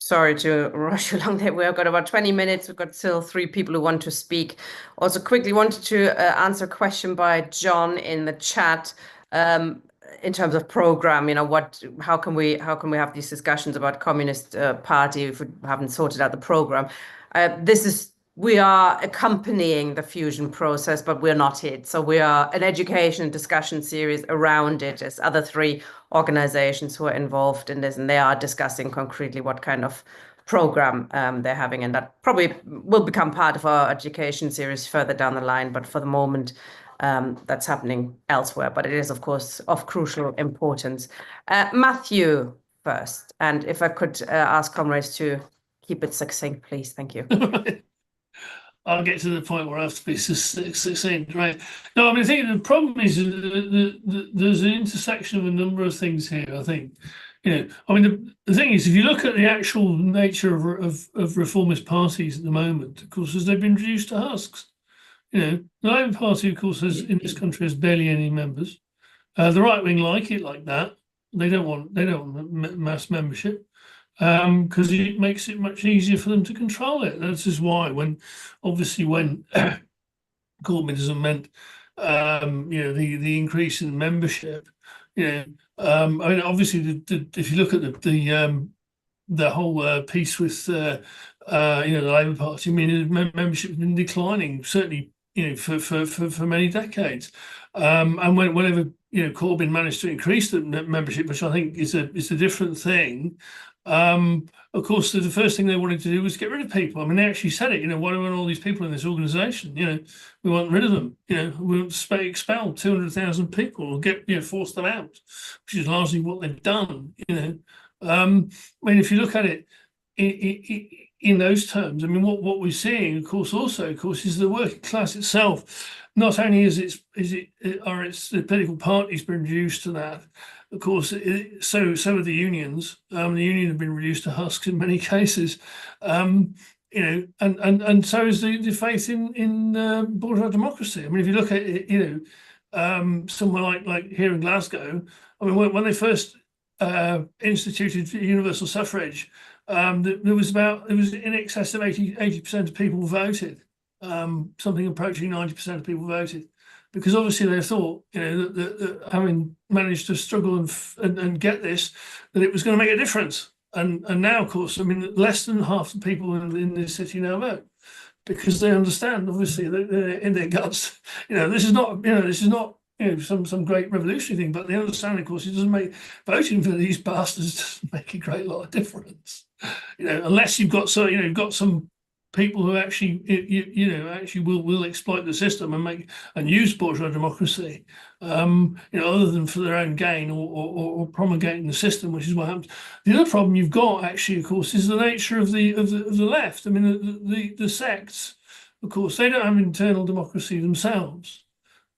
Sorry to rush along there. We've got about 20 minutes. We've got still 3 people who want to speak. Also, quickly wanted to answer a question by John in the chat. In terms of program, how can we have these discussions about Communist Party if we haven't sorted out the program? We are accompanying the fusion process, but we're not it. So we are an education discussion series around it. There's other 3 organizations who are involved in this, and they are discussing concretely what kind of program they're having, and that probably will become part of our education series further down the line. But for the moment, that's happening elsewhere. But it is, of course, of crucial importance. Matthew first, and if I could ask comrades to keep it succinct, please. Thank you. I'll get to the point where I have to be succinct, right? No, I mean, I think the problem is that there's an intersection of a number of things here, I think. I mean, the thing is, if you look at the actual nature of reformist parties at the moment, of course, as they've been reduced to husks. The Labour Party, of course, in this country has barely any members. The right wing like it like that. They don't want mass membership. Because it makes it much easier for them to control it. That's just why when Corbynism meant the increase in membership, I mean, obviously if you look at the whole piece with the Labour Party, I mean, membership has been declining certainly for many decades, and whenever Corbyn managed to increase the membership, which I think is a different thing. Of course, the first thing they wanted to do was get rid of people. I mean, they actually said it. Why do we want all these people in this organisation? We want rid of them. We want to expel 200,000 people or force them out, which is largely what they've done. I mean, if you look at it in those terms, I mean, what we're seeing, of course, is the working class itself. Not only are the political parties been reduced to that. Of course, so are the unions. The union have been reduced to husks in many cases, and so is the faith in bourgeois democracy. I mean, if you look at it, somewhere like here in Glasgow, I mean, when they first instituted universal suffrage, there was in excess of 80% of people voted. Something approaching 90% of people voted. Because obviously they thought, that having managed to struggle and get this, that it was going to make a difference. And now, of course, I mean, less than half the people in this city now vote, because they understand, obviously, that in their guts, this is not some great revolutionary thing, but they understand, of course, it doesn't make voting for these bastards doesn't make a great lot of difference. Unless you've got some people who actually will exploit the system and use bourgeois democracy, other than for their own gain or promulgating the system, which is what happens. The other problem you've got, actually, of course, is the nature of the left. I mean, the sects, of course, they don't have internal democracy themselves.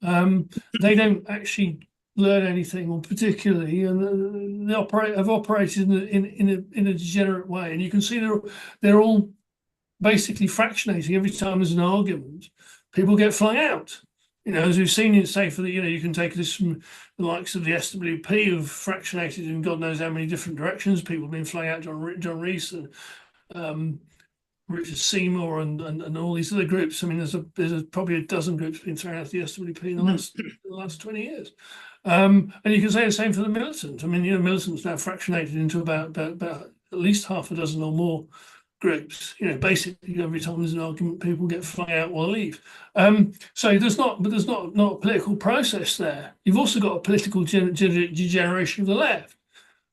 They don't actually learn anything, or particularly, and they have operated in a degenerate way. And you can see they're all basically fractionating every time there's an argument, people get flung out. As we've seen in, say, for the, you can take this from the likes of the SWP, who've fractionated in God knows how many different directions. People have been flung out, John Rees and Richard Seymour and all these other groups. I mean, there's probably a dozen groups been thrown out of the SWP in the last 20 years. And you can say the same for the militant. I mean, militants now fractionated into about at least half a dozen or more groups. Basically every time there's an argument, people get flung out or leave. So there's not a political process there. You've also got a political degeneration of the left.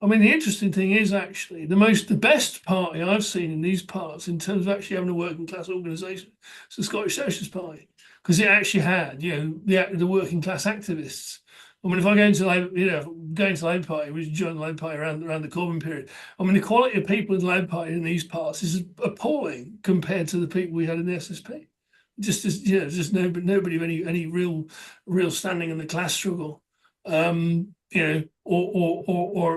I mean, the interesting thing is actually the best party I've seen in these parts in terms of actually having a working class organisation is the Scottish Socialist Party, because it actually had, the working class activists. I mean, if I go into Labour, going to the Labour Party, which joined the Labour Party around the Corbyn period, I mean, the quality of people in the Labour Party in these parts is appalling compared to the people we had in the SSP. Just nobody of any real standing in the class struggle, or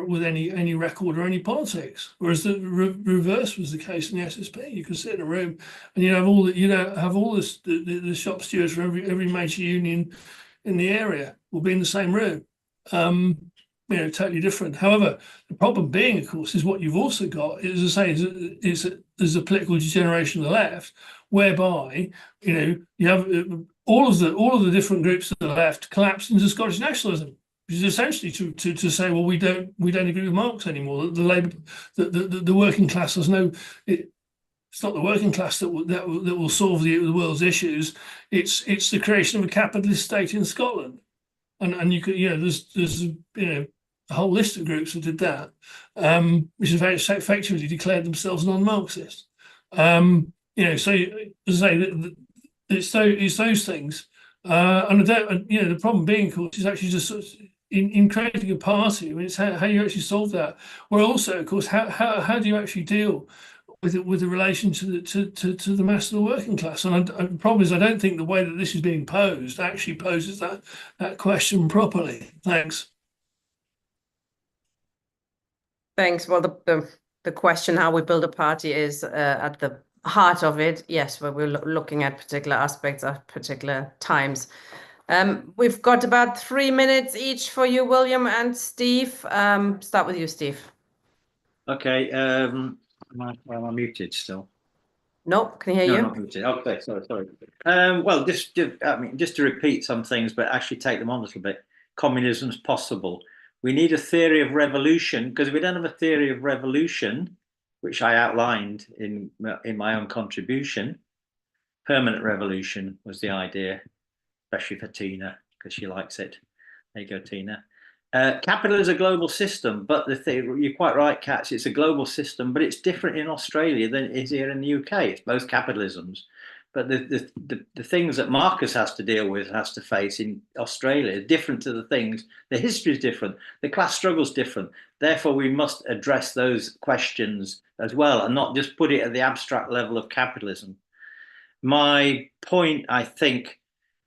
with any record or any politics. Whereas the reverse was the case in the SSP. You could sit in a room and have all the shop stewards for every major union in the area will be in the same room. Totally different. However, the problem being, of course, is what you've also got, as I say, is a political degeneration of the left, whereby you have all of the different groups of the left collapsed into Scottish nationalism, which is essentially to say, well, we don't agree with Marx anymore. The working class has no. It's not the working class that will solve the world's issues. It's the creation of a capitalist state in Scotland, and you could there's a whole list of groups that did that, which effectively declared themselves non-Marxist. So as I say, it's those things, and the problem being, of course, is actually just in creating a party. I mean, it's how you actually solve that. Well, also, of course, how do you actually deal with the relation to the mass of the working class? And the problem is, I don't think the way that this is being posed actually poses that question properly. Thanks. Thanks. Well, the question how we build a party is at the heart of it. Yes, where we're looking at particular aspects at particular times. We've got about 3 minutes each for you, William and Steve. Start with you, Steve. Okay. Am I muted still? No, can you hear you? No, not muted. Okay, sorry. Well, just to repeat some things, but actually take them on a little bit. Communism's possible. We need a theory of revolution, because if we don't have a theory of revolution, which I outlined in my own contribution, permanent revolution was the idea, especially for Tina, because she likes it. There you go, Tina. Capital is a global system, but you're quite right, Katz, it's a global system, but it's different in Australia than it is here in the UK. It's both capitalisms. But the things that Marcus has to deal with, has to face in Australia, are different to the things. The history is different. The class struggle is different. Therefore, we must address those questions as well, and not just put it at the abstract level of capitalism. My point, I think,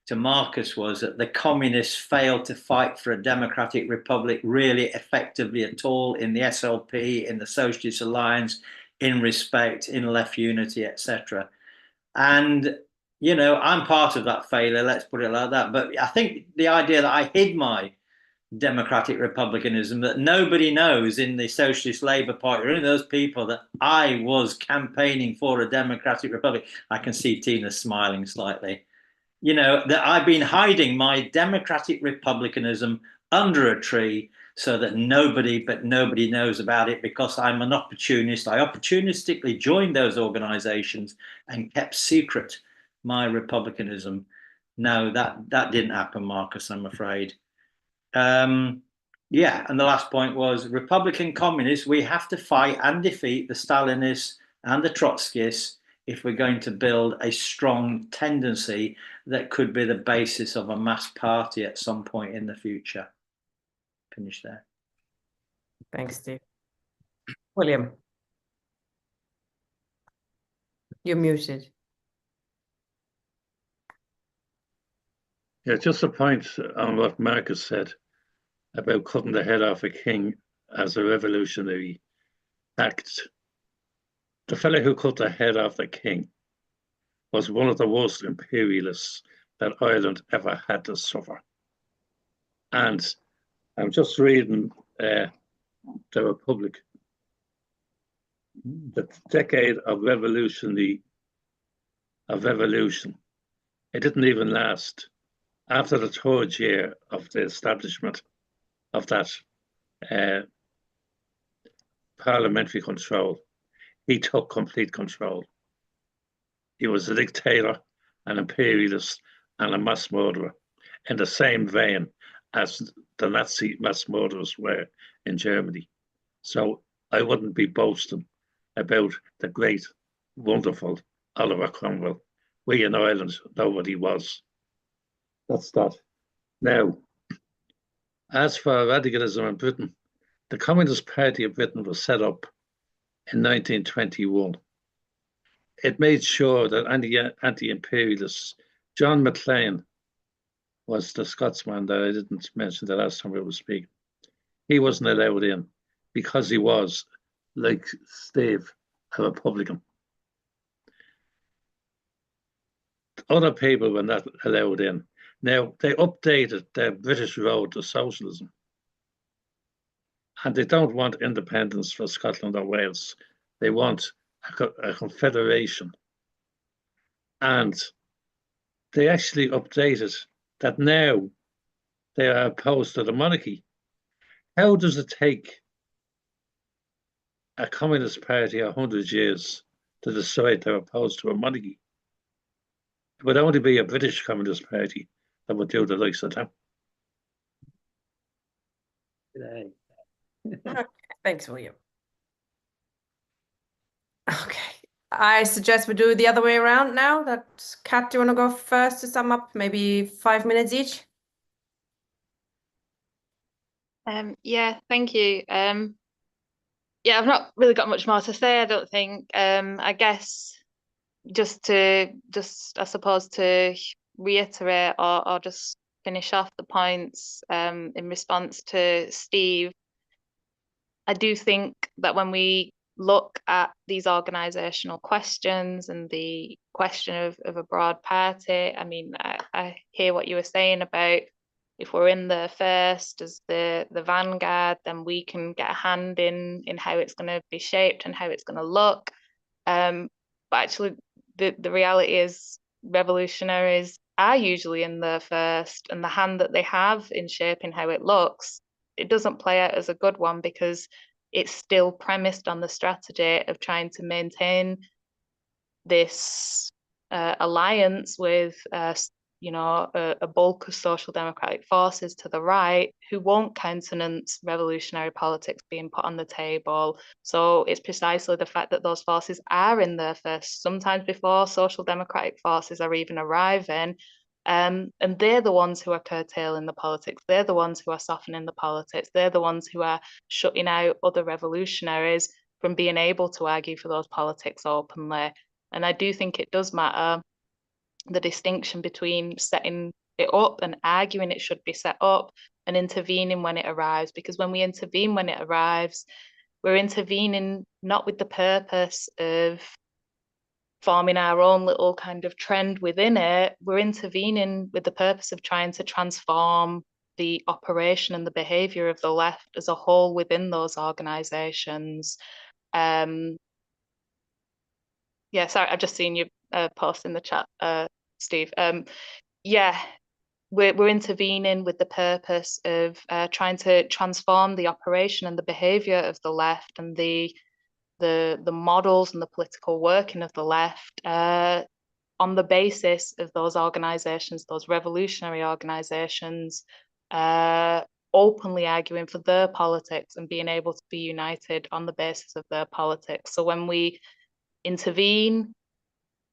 to Marcus was that the communists failed to fight for a democratic republic really effectively at all in the SLP, in the Socialist Alliance, in Respect, in Left Unity, etc. And, I'm part of that failure, let's put it like that. But I think the idea that I hid my democratic republicanism, that nobody knows in the Socialist Labour Party, or in those people, that I was campaigning for a democratic republic. I can see Tina smiling slightly. That I've been hiding my democratic republicanism under a tree so that nobody knows about it, because I'm an opportunist. I opportunistically joined those organizations and kept secret my republicanism. No, that didn't happen, Marcus, I'm afraid. And the last point was Republican communists. We have to fight and defeat the Stalinists and the Trotskyists if we're going to build a strong tendency that could be the basis of a mass party at some point in the future. Finish there. Thanks, Steve. William, you're muted. Yeah, just a point on what Marcus said about cutting the head off a king as a revolutionary act. The fellow who cut the head off the king was one of the worst imperialists that Ireland ever had to suffer. And I'm just reading the Republic, the decade of revolution. It didn't even last. After the third year of the establishment of that parliamentary control, he took complete control. He was a dictator, an imperialist, and a mass murderer in the same vein as the Nazi mass murderers were in Germany. So I wouldn't be boasting about the great, wonderful Oliver Cromwell. We in Ireland know what he was. That's that. Now, as for radicalism in Britain, the Communist Party of Britain was set up in 1921. It made sure that anti-imperialists, John Maclean was the Scotsman that I didn't mention the last time we were speaking. He wasn't allowed in because he was, like Steve, a Republican. Other people were not allowed in. Now, they updated the British road to socialism. And they don't want independence for Scotland or Wales. They want a confederation. And they actually updated that now they are opposed to the monarchy. How does it take a communist party 100 years to decide they're opposed to a monarchy? It would only be a British Communist Party that would do the likes of that. Okay, thanks, William. Okay, I suggest we do the other way around now. Kat, do you want to go first to sum up? Maybe 5 minutes each? Yeah, thank you. Yeah, I've not really got much more to say, I don't think. I guess I suppose to reiterate or just finish off the points in response to Steve, I do think that when we look at these organisational questions and the question of a broad party, I mean, I hear what you were saying about if we're in there first as the vanguard, then we can get a hand in how it's going to be shaped and how it's going to look. But actually, the reality is revolutionaries are usually in there first, and the hand that they have in shaping how it looks, it doesn't play out as a good one because it's still premised on the strategy of trying to maintain this alliance with a bulk of social democratic forces to the right who won't countenance revolutionary politics being put on the table. So it's precisely the fact that those forces are in there first, sometimes before social democratic forces are even arriving. And they're the ones who are curtailing the politics. They're the ones who are softening the politics. They're the ones who are shutting out other revolutionaries from being able to argue for those politics openly. And I do think it does matter the distinction between setting it up and arguing it should be set up and intervening when it arrives. Because when we intervene when it arrives, we're intervening not with the purpose of forming our own little kind of trend within it. We're intervening with the purpose of trying to transform the operation and the behaviour of the left as a whole within those organisations. Yeah, sorry, I've just seen you post in the chat, Steve. Yeah, we're intervening with the purpose of trying to transform the operation and the behaviour of the left and the models and the political working of the left on the basis of those organisations, those revolutionary organisations, openly arguing for their politics and being able to be united on the basis of their politics. So when we intervene,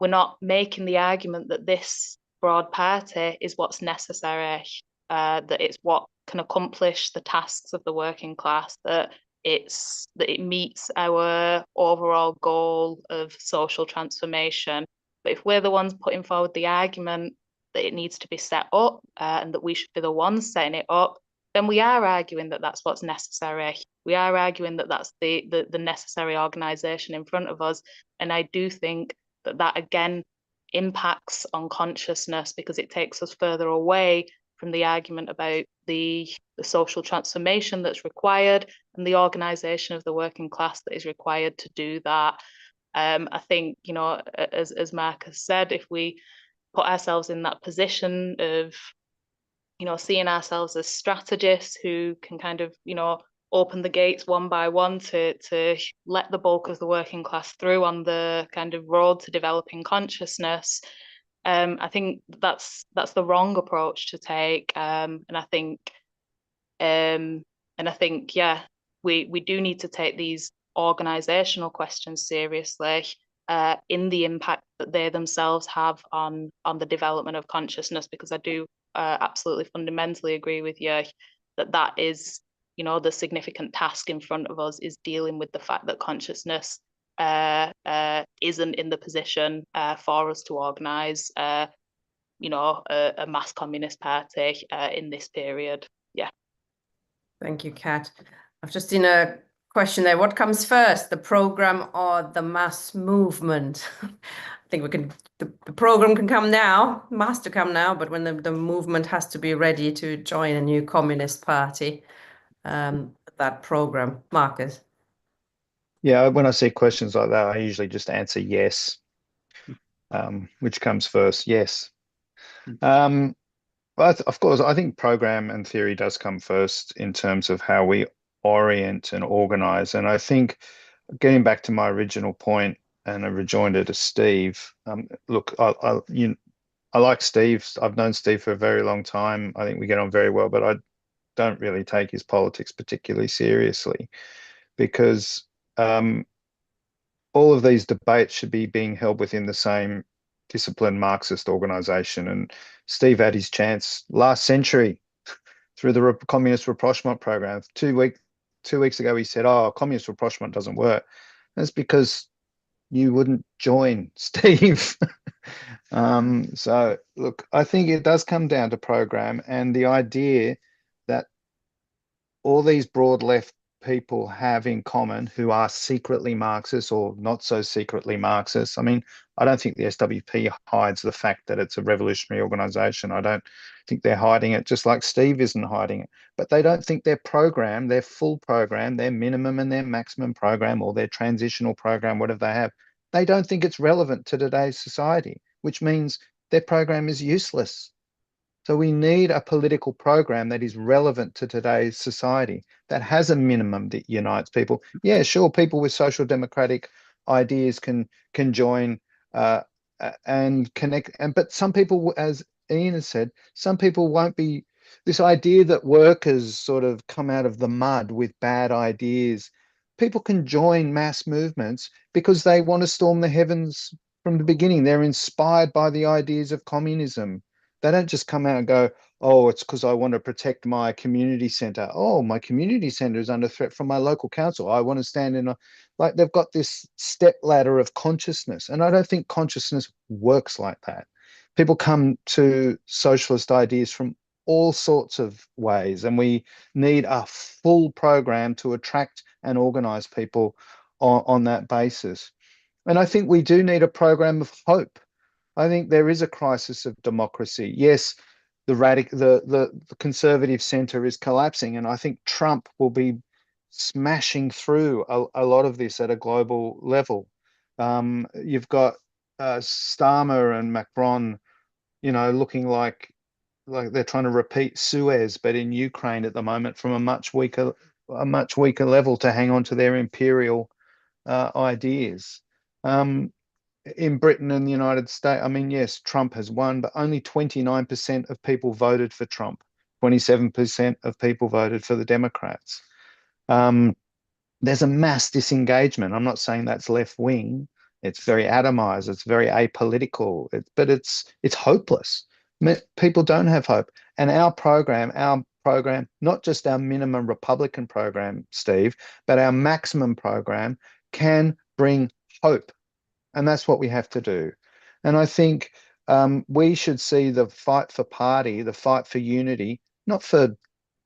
we're not making the argument that this broad party is what's necessary, that it's what can accomplish the tasks of the working class, that it meets our overall goal of social transformation. But if we're the ones putting forward the argument that it needs to be set up and that we should be the ones setting it up, then we are arguing that that's what's necessary. We are arguing that that's the necessary organisation in front of us. And I do think that again impacts on consciousness, because it takes us further away from the argument about the social transformation that's required and the organisation of the working class that is required to do that. I think, you know, as Mark has said, if we put ourselves in that position of, you know, seeing ourselves as strategists who can kind of, you know, open the gates one by one to let the bulk of the working class through on the kind of road to developing consciousness, I think that's the wrong approach to take. And I think, yeah, we do need to take these organizational questions seriously, in the impact that they themselves have on the development of consciousness, because I do absolutely fundamentally agree with you that is, you know, the significant task in front of us is dealing with the fact that consciousness isn't in the position for us to organise, you know, a mass communist party in this period. Yeah. Thank you, Kat. I've just seen a question there. What comes first, the program or the mass movement? I think we can. The program can come now, mass to come now, but when the movement has to be ready to join a new communist party, that program, Marcus. Yeah, when I see questions like that, I usually just answer yes. Which comes first? Yes. But of course, I think program and theory does come first in terms of how we orient and organize. And I think, getting back to my original point and a rejoinder to Steve, look, I like Steve. I've known Steve for a very long time. I think we get on very well, but I don't really take his politics particularly seriously, because all of these debates should be being held within the same disciplined Marxist organization. And Steve had his chance last century through the communist rapprochement program. 2 weeks ago, he said, "Oh, communist rapprochement doesn't work." That's because you wouldn't join, Steve. So look, I think it does come down to program and the idea that all these broad left people have in common, who are secretly Marxist or not so secretly Marxist. I mean, I don't think the SWP hides the fact that it's a revolutionary organization. I don't think they're hiding it, just like Steve isn't hiding it. But they don't think their program, their full program, their minimum and their maximum program, or their transitional program, whatever they have, they don't think it's relevant to today's society, which means their program is useless. So we need a political program that is relevant to today's society, that has a minimum that unites people. Yeah, sure, people with social democratic ideas can join and connect. But some people, as Ian has said, some people won't be. This idea that workers sort of come out of the mud with bad ideas. People can join mass movements because they want to storm the heavens from the beginning. They're inspired by the ideas of communism. They don't just come out and go, "Oh, it's because I want to protect my community centre. Oh, my community centre is under threat from my local council. I want to stand in a..." Like, they've got this step ladder of consciousness. And I don't think consciousness works like that. People come to socialist ideas from all sorts of ways. And we need a full program to attract and organise people on that basis. And I think we do need a program of hope. I think there is a crisis of democracy. Yes, the conservative centre is collapsing, and I think Trump will be smashing through a lot of this at a global level. You've got Starmer and Macron, you know, looking like they're trying to repeat Suez, but in Ukraine at the moment, from a much weaker level, to hang on to their imperial ideas. In Britain and the United States, I mean, yes, Trump has won, but only 29% of people voted for Trump. 27% of people voted for the Democrats. There's a mass disengagement. I'm not saying that's left wing. It's very atomized. It's very apolitical. But it's hopeless. People don't have hope. And our program, not just our minimum Republican program, Steve, but our maximum program can bring hope. And that's what we have to do. And I think we should see the fight for party, the fight for unity, not for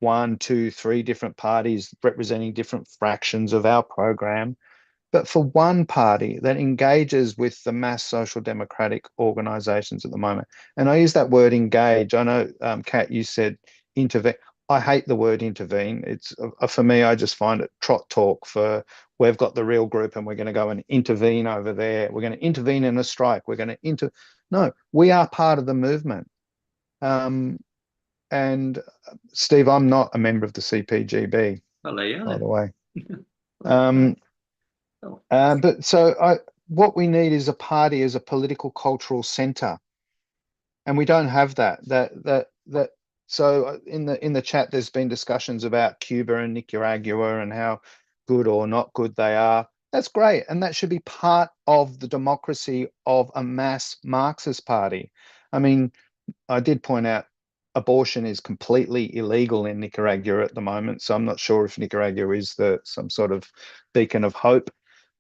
1, 2, 3 different parties representing different fractions of our program, But for one party that engages with the mass social democratic organizations at the moment, and I use that word engage. I know, Kat, you said intervene. I hate the word intervene. It's for me, I just find it trot talk for we've got the real group and we're going to go and intervene over there. We're going to intervene in a strike. We're going to No, we are part of the movement. And Steve, I'm not a member of the CPGB, by the way. But so what we need is a party as a political cultural center, and we don't have that. So in the chat, there's been discussions about Cuba and Nicaragua and how good or not good they are. That's great, and that should be part of the democracy of a mass Marxist party. I mean, I did point out abortion is completely illegal in Nicaragua at the moment, so I'm not sure if Nicaragua is some sort of beacon of hope.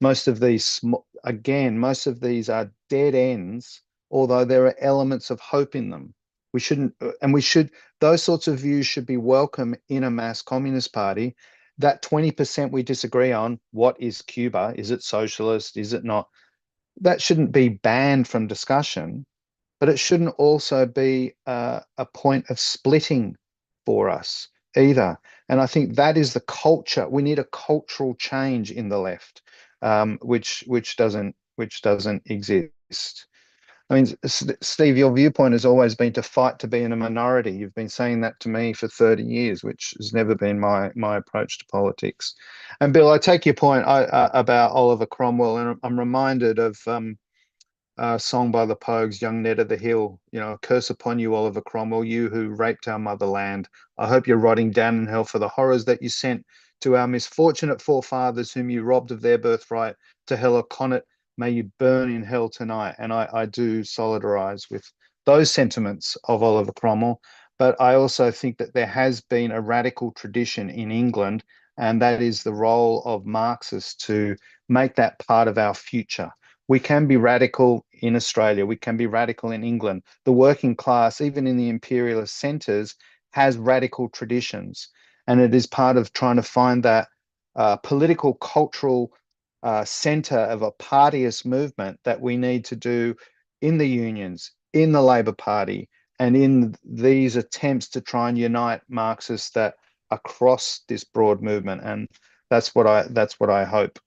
Most of these, again, most of these are dead ends, although there are elements of hope in them. We shouldn't, and we should, those sorts of views should be welcome in a mass communist party. That 20% we disagree on, what is Cuba? Is it socialist? Is it not? That shouldn't be banned from discussion, but it shouldn't also be a point of splitting for us either. And I think that is the culture. We need a cultural change in the left, which doesn't exist. I mean, Steve, your viewpoint has always been to fight to be in a minority. You've been saying that to me for 30 years, which has never been my approach to politics. And Bill, I take your point about Oliver Cromwell, and I'm reminded of song by the Pogues, Young Ned of the Hill, a curse upon you, Oliver Cromwell, you who raped our motherland. I hope you're rotting down in hell for the horrors that you sent to our misfortunate forefathers whom you robbed of their birthright. To hell or Connaught, may you burn in hell tonight. And I do solidarize with those sentiments of Oliver Cromwell, but I also think that there has been a radical tradition in England, and that is the role of Marxists to make that part of our future. We can be radical in Australia. We can be radical in England. The working class, even in the imperialist centres, has radical traditions. And it is part of trying to find that political, cultural centre of a partyist movement that we need to do in the unions, in the Labor Party, and in these attempts to try and unite Marxists that across this broad movement. And that's what I hope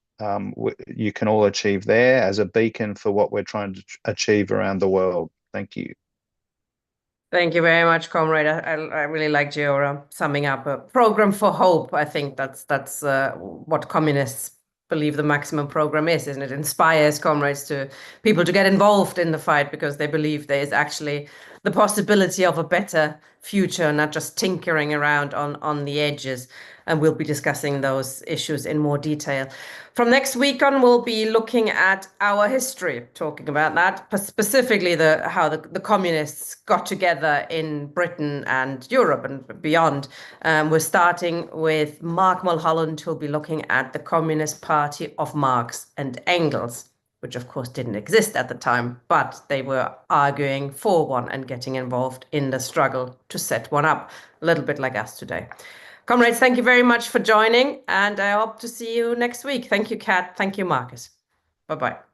you can all achieve there as a beacon for what we're trying to achieve around the world. Thank you. Thank you very much, comrade. I really liked your summing up a program for hope. I think that's what communists believe the maximum program is, isn't it? Inspires comrades people to get involved in the fight because they believe there is actually the possibility of a better future, not just tinkering around on the edges. And we'll be discussing those issues in more detail. From next week on, we'll be looking at our history, talking about that, specifically how the communists got together in Britain and Europe and beyond. We're starting with Mark Mulholland, who'll be looking at the Communist Party of Marx and Engels, which of course didn't exist at the time, but they were arguing for one and getting involved in the struggle to set one up, a little bit like us today. Comrades, thank you very much for joining, and I hope to see you next week. Thank you, Kat. Thank you, Marcus. Bye-bye.